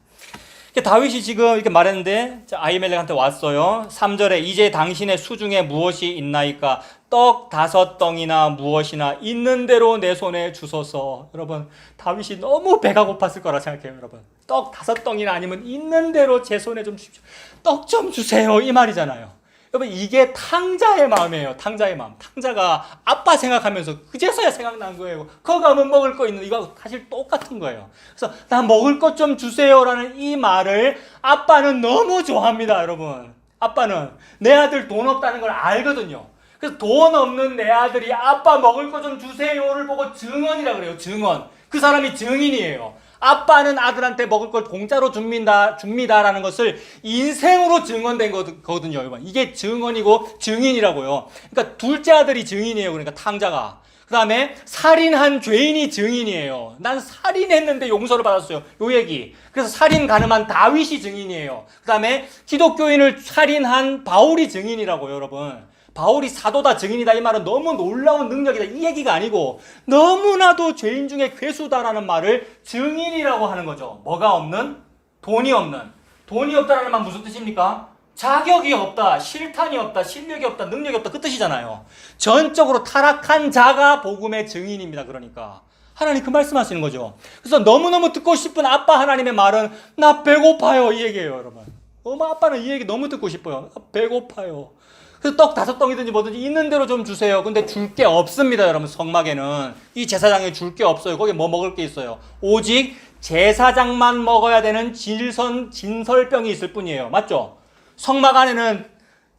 다윗이 지금 이렇게 말했는데 아히멜렉한테 왔어요. 3절에 이제 당신의 수중에 무엇이 있나이까 떡 5덩이나 무엇이나 있는 대로 내 손에 주소서. 여러분 다윗이 너무 배가 고팠을 거라 생각해요 여러분. 떡 5덩이나 아니면 있는 대로 제 손에 좀 주십시오. 떡 좀 주세요 이 말이잖아요. 여러분 이게 탕자의 마음이에요. 탕자의 마음. 탕자가 아빠 생각하면서 그제서야 생각난 거예요. 거기 가면 먹을 거 있는데 이거 사실 똑같은 거예요. 그래서 나 먹을 것 좀 주세요라는 이 말을 아빠는 너무 좋아합니다 여러분. 아빠는 내 아들 돈 없다는 걸 알거든요. 그래서 돈 없는 내 아들이 아빠 먹을 것 좀 주세요를 보고 증언이라 그래요. 증언. 그 사람이 증인이에요. 아빠는 아들한테 먹을 걸 공짜로 줍니다라는 것을 인생으로 증언된 거거든요, 여러분. 이게 증언이고 증인이라고요. 그러니까 둘째 아들이 증인이에요. 그러니까 탕자가. 그 다음에 살인한 죄인이 증인이에요. 난 살인했는데 용서를 받았어요. 요 얘기. 그래서 살인 가늠한 다윗이 증인이에요. 그 다음에 기독교인을 살인한 바울이 증인이라고요, 여러분. 바울이 사도다 증인이다 이 말은 너무 놀라운 능력이다 이 얘기가 아니고 너무나도 죄인 중에 괴수다라는 말을 증인이라고 하는 거죠. 뭐가 없는? 돈이 없는. 돈이 없다라는 말 무슨 뜻입니까? 자격이 없다, 실탄이 없다, 실력이 없다, 능력이 없다 그 뜻이잖아요. 전적으로 타락한 자가 복음의 증인입니다. 그러니까 하나님 그 말씀하시는 거죠. 그래서 너무너무 듣고 싶은 아빠 하나님의 말은 나 배고파요 이 얘기예요 여러분. 엄마 아빠는 이 얘기 너무 듣고 싶어요. 나 배고파요. 그래서 떡 5덩이든지 뭐든지 있는 대로 좀 주세요. 근데 줄 게 없습니다 여러분. 성막에는 이 제사장에 줄 게 없어요. 거기 뭐 먹을 게 있어요? 오직 제사장만 먹어야 되는 진설병이 있을 뿐이에요. 맞죠? 성막 안에는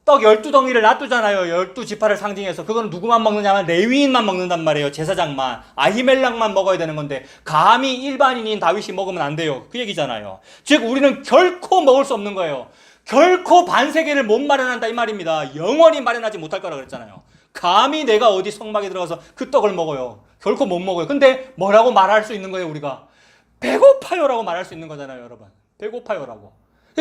떡 12덩이를 놔두잖아요. 12지파를 상징해서. 그건 누구만 먹느냐면 레위인만 먹는단 말이에요. 제사장만. 아히멜렉만 먹어야 되는 건데 감히 일반인인 다윗이 먹으면 안 돼요. 그 얘기잖아요. 즉 우리는 결코 먹을 수 없는 거예요. 결코 반세계를 못 마련한다 이 말입니다. 영원히 마련하지 못할 거라 그랬잖아요. 감히 내가 어디 성막에 들어가서 그 떡을 먹어요? 결코 못 먹어요. 근데 뭐라고 말할 수 있는 거예요, 우리가? 배고파요라고 말할 수 있는 거잖아요, 여러분. 배고파요라고.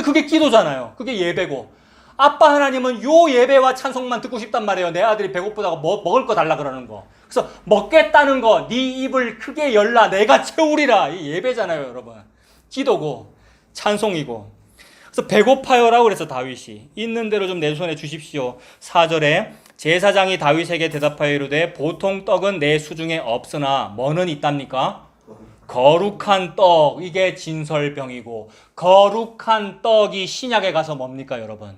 그게 기도잖아요. 그게 예배고. 아빠 하나님은 요 예배와 찬송만 듣고 싶단 말이에요. 내 아들이 배고프다고 먹을 거 달라 그러는 거. 그래서 먹겠다는 거, 네 입을 크게 열라, 내가 채우리라. 이 예배잖아요, 여러분. 기도고 찬송이고. 그래서 배고파요라고 그래서 다윗이 있는 대로 좀 내 손에 주십시오. 4절에 제사장이 다윗에게 대답하여 이르되 보통 떡은 내 수중에 없으나 뭐는 있답니까? 거룩한 떡. 이게 진설병이고, 거룩한 떡이 신약에 가서 뭡니까, 여러분?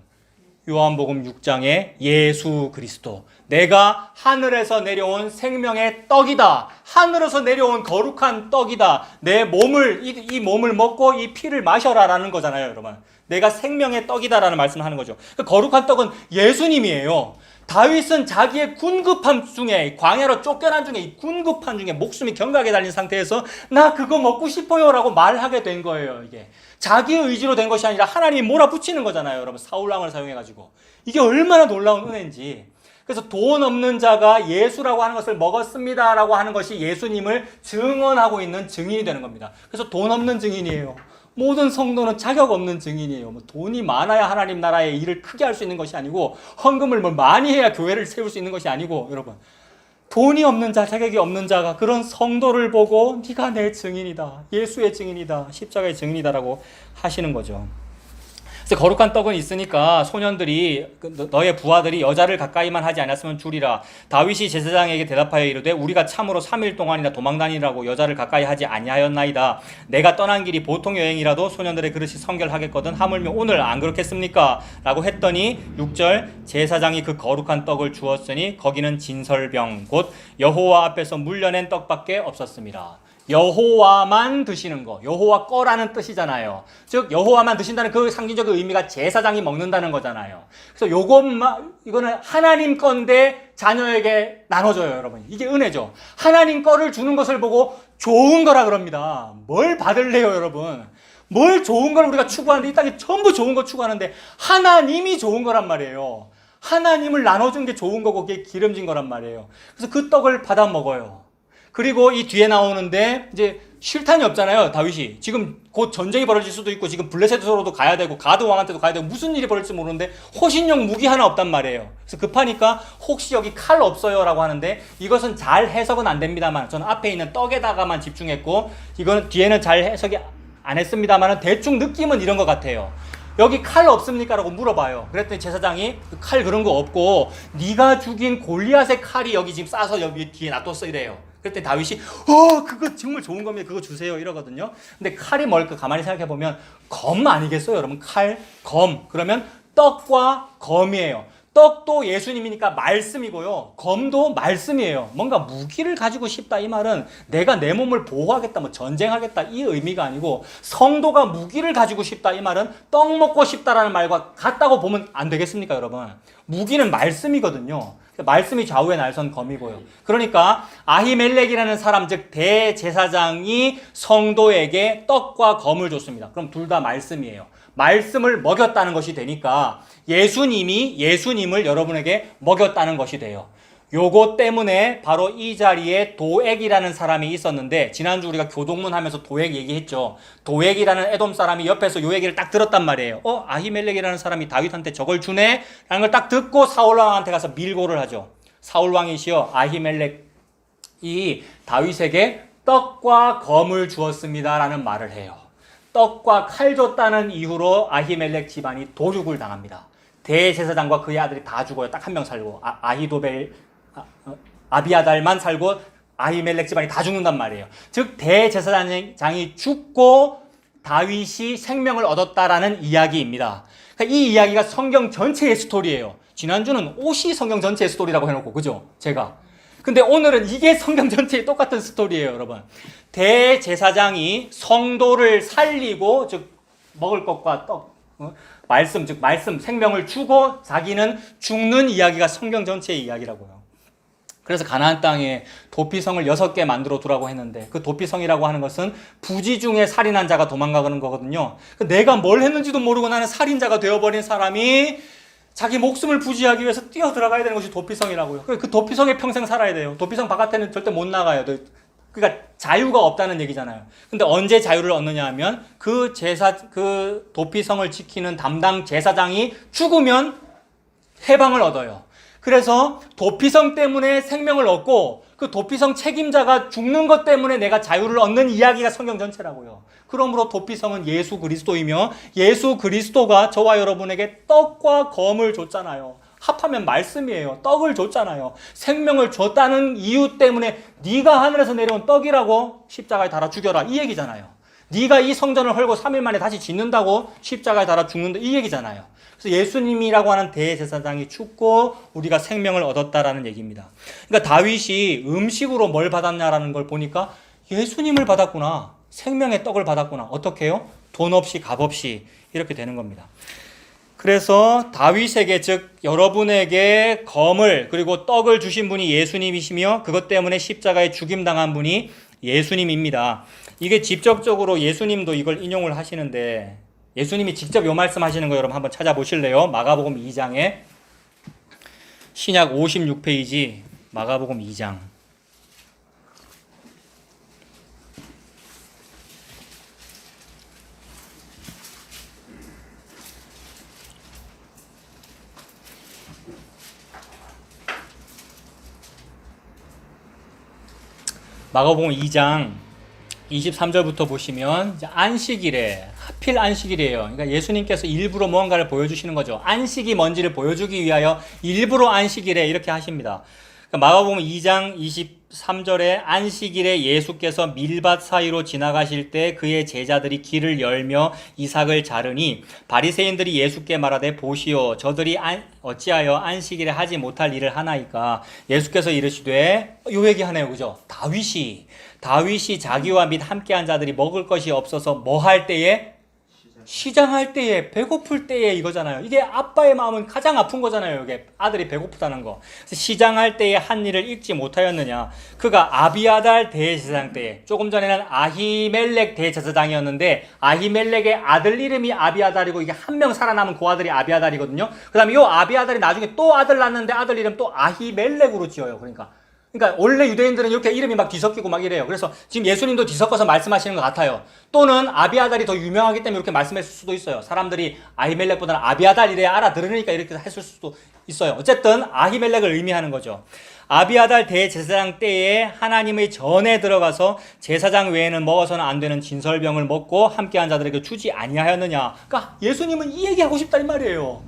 요한복음 6장에 예수 그리스도. 내가 하늘에서 내려온 생명의 떡이다. 하늘에서 내려온 거룩한 떡이다. 내 몸을, 이 몸을 먹고 이 피를 마셔라라는 거잖아요, 여러분. 내가 생명의 떡이다라는 말씀을 하는 거죠. 그 거룩한 떡은 예수님이에요. 다윗은 자기의 군급함 중에, 광야로 쫓겨난 중에, 이 군급함 중에 목숨이 경각에 달린 상태에서 나 그거 먹고 싶어요 라고 말하게 된 거예요. 이게 자기의 의지로 된 것이 아니라 하나님이 몰아붙이는 거잖아요, 여러분. 사울왕을 사용해가지고. 이게 얼마나 놀라운 은혜인지. 그래서 돈 없는 자가 예수라고 하는 것을 먹었습니다 라고 하는 것이 예수님을 증언하고 있는 증인이 되는 겁니다. 그래서 돈 없는 증인이에요. 모든 성도는 자격 없는 증인이에요. 뭐 돈이 많아야 하나님 나라의 일을 크게 할 수 있는 것이 아니고, 헌금을 뭐 많이 해야 교회를 세울 수 있는 것이 아니고, 여러분, 돈이 없는 자, 자격이 없는 자가 그런 성도를 보고 네가 내 증인이다, 예수의 증인이다, 십자가의 증인이다라고 하시는 거죠. 그래서 거룩한 떡은 있으니까 소년들이, 너의 부하들이 여자를 가까이만 하지 않았으면 주리라. 다윗이 제사장에게 대답하여 이르되 우리가 참으로 3일 동안이나 도망다니라고 여자를 가까이 하지 아니하였나이다. 내가 떠난 길이 보통 여행이라도 소년들의 그릇이 성결하겠거든 하물며 오늘 안 그렇겠습니까? 라고 했더니 6절 제사장이 그 거룩한 떡을 주었으니 거기는 진설병 곧 여호와 앞에서 물려낸 떡밖에 없었습니다. 여호와만 드시는 거, 여호와 거라는 뜻이잖아요. 즉 여호와만 드신다는 그 상징적인 의미가 제사장이 먹는다는 거잖아요. 그래서 이거는 하나님 건데 자녀에게 나눠줘요, 여러분. 이게 은혜죠. 하나님 거를 주는 것을 보고 좋은 거라 그럽니다. 뭘 받을래요, 여러분? 뭘 좋은 걸 우리가 추구하는데, 이 땅에 전부 좋은 거 추구하는데 하나님이 좋은 거란 말이에요. 하나님을 나눠준 게 좋은 거고 그게 기름진 거란 말이에요. 그래서 그 떡을 받아 먹어요. 그리고 이 뒤에 나오는데 이제 실탄이 없잖아요, 다윗이. 지금 곧 전쟁이 벌어질 수도 있고, 지금 블레셋으로도 가야 되고, 가드 왕한테도 가야 되고, 무슨 일이 벌어질지 모르는데 호신용 무기 하나 없단 말이에요. 그래서 급하니까 혹시 여기 칼 없어요 라고 하는데, 이것은 잘 해석은 안 됩니다만, 저는 앞에 있는 떡에다가만 집중했고, 이거는 뒤에는 잘 해석이 안 했습니다만 대충 느낌은 이런 것 같아요. 여기 칼 없습니까? 라고 물어봐요. 그랬더니 제사장이 칼 그런 거 없고, 네가 죽인 골리앗의 칼이 여기 지금 싸서 여기 뒤에 놔뒀어 이래요. 그때 다윗이 그거 정말 좋은 겁니다, 그거 주세요 이러거든요. 근데 칼이 뭘까 가만히 생각해보면 검 아니겠어요, 여러분? 칼, 검. 그러면 떡과 검이에요. 떡도 예수님이니까 말씀이고요, 검도 말씀이에요. 뭔가 무기를 가지고 싶다 이 말은 내가 내 몸을 보호하겠다, 뭐 전쟁하겠다 이 의미가 아니고, 성도가 무기를 가지고 싶다 이 말은 떡 먹고 싶다라는 말과 같다고 보면 안 되겠습니까, 여러분? 무기는 말씀이거든요. 말씀이 좌우에 날선 검이고요. 그러니까 아히멜렉이라는 사람, 즉 대제사장이 성도에게 떡과 검을 줬습니다. 그럼 둘 다 말씀이에요. 말씀을 먹였다는 것이 되니까 예수님이 예수님을 여러분에게 먹였다는 것이 돼요. 요거 때문에 바로 이 자리에 도액이라는 사람이 있었는데, 지난주 우리가 교동문 하면서 도액 얘기했죠. 도액이라는 에돔 사람이 옆에서 요 얘기를 딱 들었단 말이에요. 아히멜렉이라는 사람이 다윗한테 저걸 주네? 라는 걸 딱 듣고 사울왕한테 가서 밀고를 하죠. 사울왕이시여, 아히멜렉이 다윗에게 떡과 검을 주었습니다 라는 말을 해요. 떡과 칼 줬다는 이유로 아히멜렉 집안이 도륙을 당합니다. 대제사장과 그의 아들이 다 죽어요. 딱 한 명 살고, 아비아달만 살고 아히멜렉 집안이 다 죽는단 말이에요. 즉 대제사장이 죽고 다윗이 생명을 얻었다라는 이야기입니다. 그러니까 이 이야기가 성경 전체의 스토리예요. 지난주는 옷이 성경 전체의 스토리라고 해놓고, 그죠? 제가. 근데 오늘은 이게 성경 전체의 똑같은 스토리예요, 여러분. 대제사장이 성도를 살리고, 즉 먹을 것과 떡, 말씀, 즉 말씀, 생명을 주고 자기는 죽는 이야기가 성경 전체의 이야기라고요. 그래서 가나안 땅에 도피성을 6개 만들어 두라고 했는데, 그 도피성이라고 하는 것은 부지 중에 살인한 자가 도망가는 거거든요. 내가 뭘 했는지도 모르고 나는 살인자가 되어버린 사람이 자기 목숨을 부지하기 위해서 뛰어 들어가야 되는 것이 도피성이라고요. 그 도피성에 평생 살아야 돼요. 도피성 바깥에는 절대 못 나가요. 그러니까 자유가 없다는 얘기잖아요. 근데 언제 자유를 얻느냐 하면 그 도피성을 지키는 담당 제사장이 죽으면 해방을 얻어요. 그래서 도피성 때문에 생명을 얻고 그 도피성 책임자가 죽는 것 때문에 내가 자유를 얻는 이야기가 성경 전체라고요. 그러므로 도피성은 예수 그리스도이며 예수 그리스도가 저와 여러분에게 떡과 검을 줬잖아요. 합하면 말씀이에요. 떡을 줬잖아요. 생명을 줬다는 이유 때문에 네가 하늘에서 내려온 떡이라고 십자가에 달아 죽여라 이 얘기잖아요. 네가 이 성전을 헐고 3일 만에 다시 짓는다고 십자가에 달아 죽는다 이 얘기잖아요. 그래서 예수님이라고 하는 대제사장이 죽고 우리가 생명을 얻었다라는 얘기입니다. 그러니까 다윗이 음식으로 뭘 받았냐라는 걸 보니까 예수님을 받았구나. 생명의 떡을 받았구나. 어떻게 해요? 돈 없이 값 없이 이렇게 되는 겁니다. 그래서 다윗에게 즉 여러분에게 검을 그리고 떡을 주신 분이 예수님이시며 그것 때문에 십자가에 죽임당한 분이 예수님입니다. 이게 직접적으로 예수님도 이걸 인용을 하시는데 예수님이 직접 요 말씀 하시는 거 여러분 한번 찾아보실래요? 마가복음 2장에 신약 56페이지 마가복음 2장 마가복음 2장 23절부터 보시면 안식일에 하필 안식일이에요. 그러니까 예수님께서 일부러 무언가를 보여주시는 거죠. 안식이 뭔지를 보여주기 위하여 일부러 안식일에 이렇게 하십니다. 그러니까 마가복음 2장 23절에 안식일에 예수께서 밀밭 사이로 지나가실 때 그의 제자들이 길을 열며 이삭을 자르니 바리새인들이 예수께 말하되 보시오 저들이 어찌하여 안식일에 하지 못할 일을 하나이까. 예수께서 이르시되 요 얘기하네요. 그죠? 다윗이 자기와 및 함께한 자들이 먹을 것이 없어서 뭐 할 때에? 시장할 때에, 배고플 때에 이거잖아요. 이게 아빠의 마음은 가장 아픈 거잖아요. 이게 아들이 배고프다는 거. 그래서 시장할 때에 한 일을 읽지 못하였느냐. 그가 아비아달 대제사장 때에, 조금 전에는 아히멜렉 대제사장이었는데 아히멜렉의 아들 이름이 아비아달이고 이게 한 명 살아남은 그 아들이 아비아달이거든요. 그 다음에 이 아비아달이 나중에 또 아들 낳는데 아들 이름 또 아히멜렉으로 지어요. 그러니까 원래 유대인들은 이렇게 이름이 막 뒤섞이고 막 이래요. 그래서 지금 예수님도 뒤섞어서 말씀하시는 것 같아요. 또는 아비아달이 더 유명하기 때문에 이렇게 말씀했을 수도 있어요. 사람들이 아히멜렉보다는 아비아달 이래야 알아들으니까 이렇게 했을 수도 있어요. 어쨌든 아히멜렉을 의미하는 거죠. 아비아달 대제사장 때에 하나님의 전에 들어가서 제사장 외에는 먹어서는 안 되는 진설병을 먹고 함께한 자들에게 주지 아니하였느냐. 그러니까 예수님은 이 얘기하고 싶다 이 말이에요.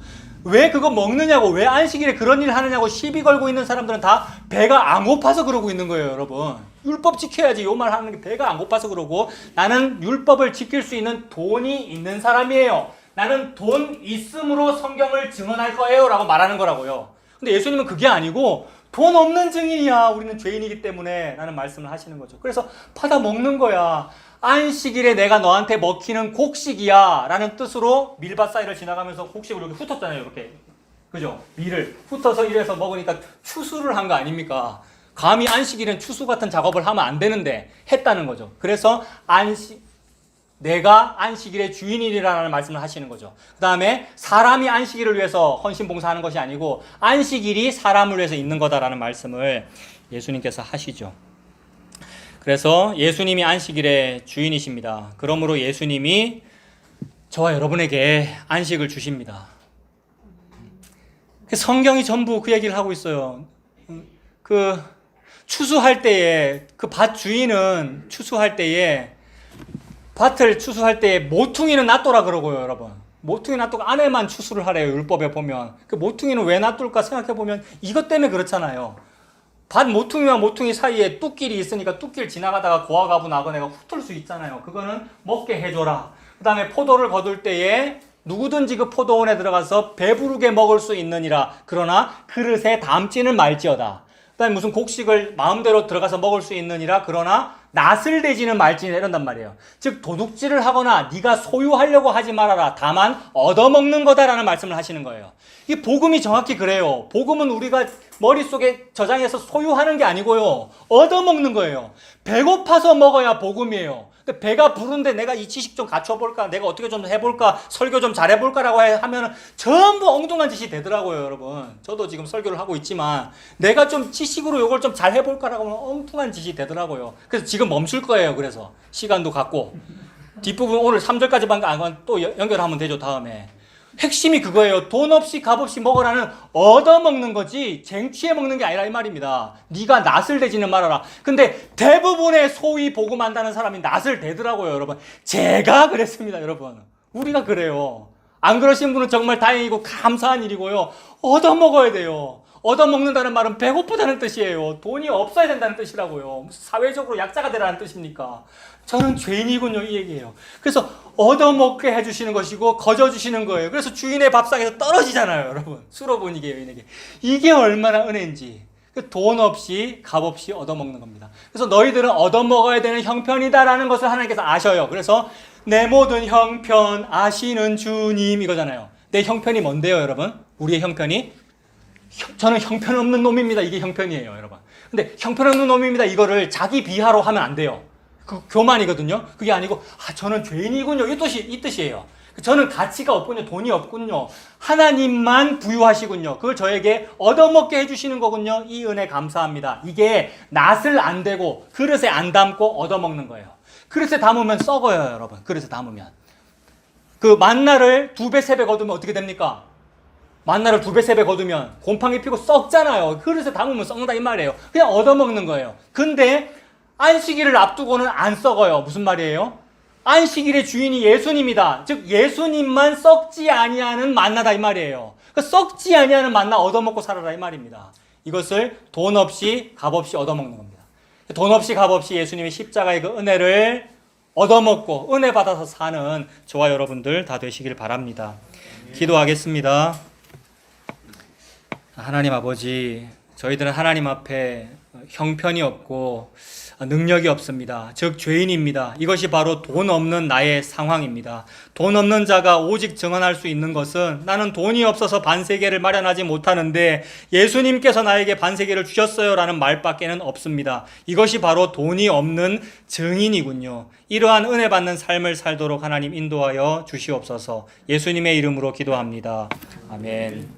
왜 그거 먹느냐고, 왜 안식일에 그런 일을 하느냐고 시비 걸고 있는 사람들은 다 배가 안 고파서 그러고 있는 거예요, 여러분. 율법 지켜야지 요 말 하는 게 배가 안 고파서 그러고 나는 율법을 지킬 수 있는 돈이 있는 사람이에요. 나는 돈 있음으로 성경을 증언할 거예요 라고 말하는 거라고요. 근데 예수님은 그게 아니고 돈 없는 증인이야. 우리는 죄인이기 때문에 라는 말씀을 하시는 거죠. 그래서 받아 먹는 거야. 안식일에 내가 너한테 먹히는 곡식이야 라는 뜻으로 밀밭 사이를 지나가면서 곡식을 이렇게 훑었잖아요. 이렇게. 그죠? 밀을 훑어서 이래서 먹으니까 추수를 한 거 아닙니까? 감히 안식일엔 추수 같은 작업을 하면 안 되는데 했다는 거죠. 그래서 내가 안식일의 주인이라는 말씀을 하시는 거죠. 그 다음에 사람이 안식일을 위해서 헌신봉사하는 것이 아니고 안식일이 사람을 위해서 있는 거다라는 말씀을 예수님께서 하시죠. 그래서 예수님이 안식일의 주인이십니다. 그러므로 예수님이 저와 여러분에게 안식을 주십니다. 성경이 전부 그 얘기를 하고 있어요. 추수할 때에 그 밭 주인은 추수할 때에 밭을 추수할 때에 모퉁이는 놔둬라 그러고요, 여러분. 모퉁이 놔두고 안에만 추수를 하래요, 율법에 보면. 그 모퉁이는 왜 놔둘까 생각해 보면 이것 때문에 그렇잖아요. 밭 모퉁이와 모퉁이 사이에 뚝길이 있으니까 뚝길 지나가다가 고아가부 나그네가 훑을 수 있잖아요. 그거는 먹게 해줘라. 그 다음에 포도를 거둘 때에 누구든지 그 포도원에 들어가서 배부르게 먹을 수 있느니라. 그러나 그릇에 담지는 말지어다. 그 다음에 무슨 곡식을 마음대로 들어가서 먹을 수 있느니라. 그러나 낫을 대지는 말지니라 이런단 말이에요. 즉 도둑질을 하거나 네가 소유하려고 하지 말아라. 다만 얻어먹는 거다라는 말씀을 하시는 거예요. 이 복음이 정확히 그래요. 복음은 우리가 머릿속에 저장해서 소유하는 게 아니고요. 얻어먹는 거예요. 배고파서 먹어야 복음이에요. 근데 배가 부른데 내가 이 지식 좀 갖춰볼까? 내가 어떻게 좀 해볼까? 설교 좀 잘해볼까라고 하면 전부 엉뚱한 짓이 되더라고요, 여러분. 저도 지금 설교를 하고 있지만 내가 좀 지식으로 이걸 좀 잘해볼까라고 하면 엉뚱한 짓이 되더라고요. 그래서 지금 멈출 거예요. 그래서 시간도 갖고 뒷부분 오늘 3절까지만 또 연결하면 되죠, 다음에. 핵심이 그거예요. 돈 없이 값없이 먹으라는 얻어먹는 거지 쟁취해 먹는 게 아니라 이 말입니다. 네가 낫을 대지는 말아라. 근데 대부분의 소위 복음한다는 사람이 낫을 대더라고요, 여러분. 제가 그랬습니다, 여러분. 우리가 그래요. 안 그러신 분은 정말 다행이고 감사한 일이고요. 얻어먹어야 돼요. 얻어먹는다는 말은 배고프다는 뜻이에요. 돈이 없어야 된다는 뜻이라고요. 사회적으로 약자가 되라는 뜻입니까? 저는 죄인이군요, 이 얘기예요. 그래서 얻어먹게 해주시는 것이고 거저주시는 거예요. 그래서 주인의 밥상에서 떨어지잖아요, 여러분. 수로보니게 여인에게. 이게 얼마나 은혜인지. 돈 없이 값없이 얻어먹는 겁니다. 그래서 너희들은 얻어먹어야 되는 형편이다라는 것을 하나님께서 아셔요. 그래서 내 모든 형편 아시는 주님 이거잖아요. 내 형편이 뭔데요, 여러분? 우리의 형편이? 저는 형편없는 놈입니다. 이게 형편이에요, 여러분. 근데 형편없는 놈입니다. 이거를 자기 비하로 하면 안 돼요. 그 교만이거든요. 그게 아니고 저는 죄인이군요. 이 뜻이에요. 저는 가치가 없군요. 돈이 없군요. 하나님만 부유하시군요. 그걸 저에게 얻어먹게 해주시는 거군요. 이 은혜 감사합니다. 이게 낫을 안 대고 그릇에 안 담고 얻어먹는 거예요. 그릇에 담으면 썩어요, 여러분. 그릇에 담으면. 그 만나를 2배, 3배 거두면 어떻게 됩니까? 만나를 2배, 3배 거두면 곰팡이 피고 썩잖아요. 그릇에 담으면 썩는다 이 말이에요. 그냥 얻어먹는 거예요. 근데 안식일을 앞두고는 안 썩어요. 무슨 말이에요? 안식일의 주인이 예수님이다. 즉 예수님만 썩지 아니하는 만나다 이 말이에요. 그 썩지 아니하는 만나 얻어먹고 살아라 이 말입니다. 이것을 돈 없이 값없이 얻어먹는 겁니다. 돈 없이 값없이 예수님의 십자가의 그 은혜를 얻어먹고 은혜 받아서 사는 저와 여러분들 다 되시길 바랍니다. 기도하겠습니다. 하나님 아버지, 저희들은 하나님 앞에 형편이 없고 능력이 없습니다. 즉 죄인입니다. 이것이 바로 돈 없는 나의 상황입니다. 돈 없는 자가 오직 증언할 수 있는 것은 나는 돈이 없어서 반세계를 마련하지 못하는데 예수님께서 나에게 반세계를 주셨어요 라는 말밖에는 없습니다. 이것이 바로 돈이 없는 증인이군요. 이러한 은혜 받는 삶을 살도록 하나님 인도하여 주시옵소서. 예수님의 이름으로 기도합니다. 아멘.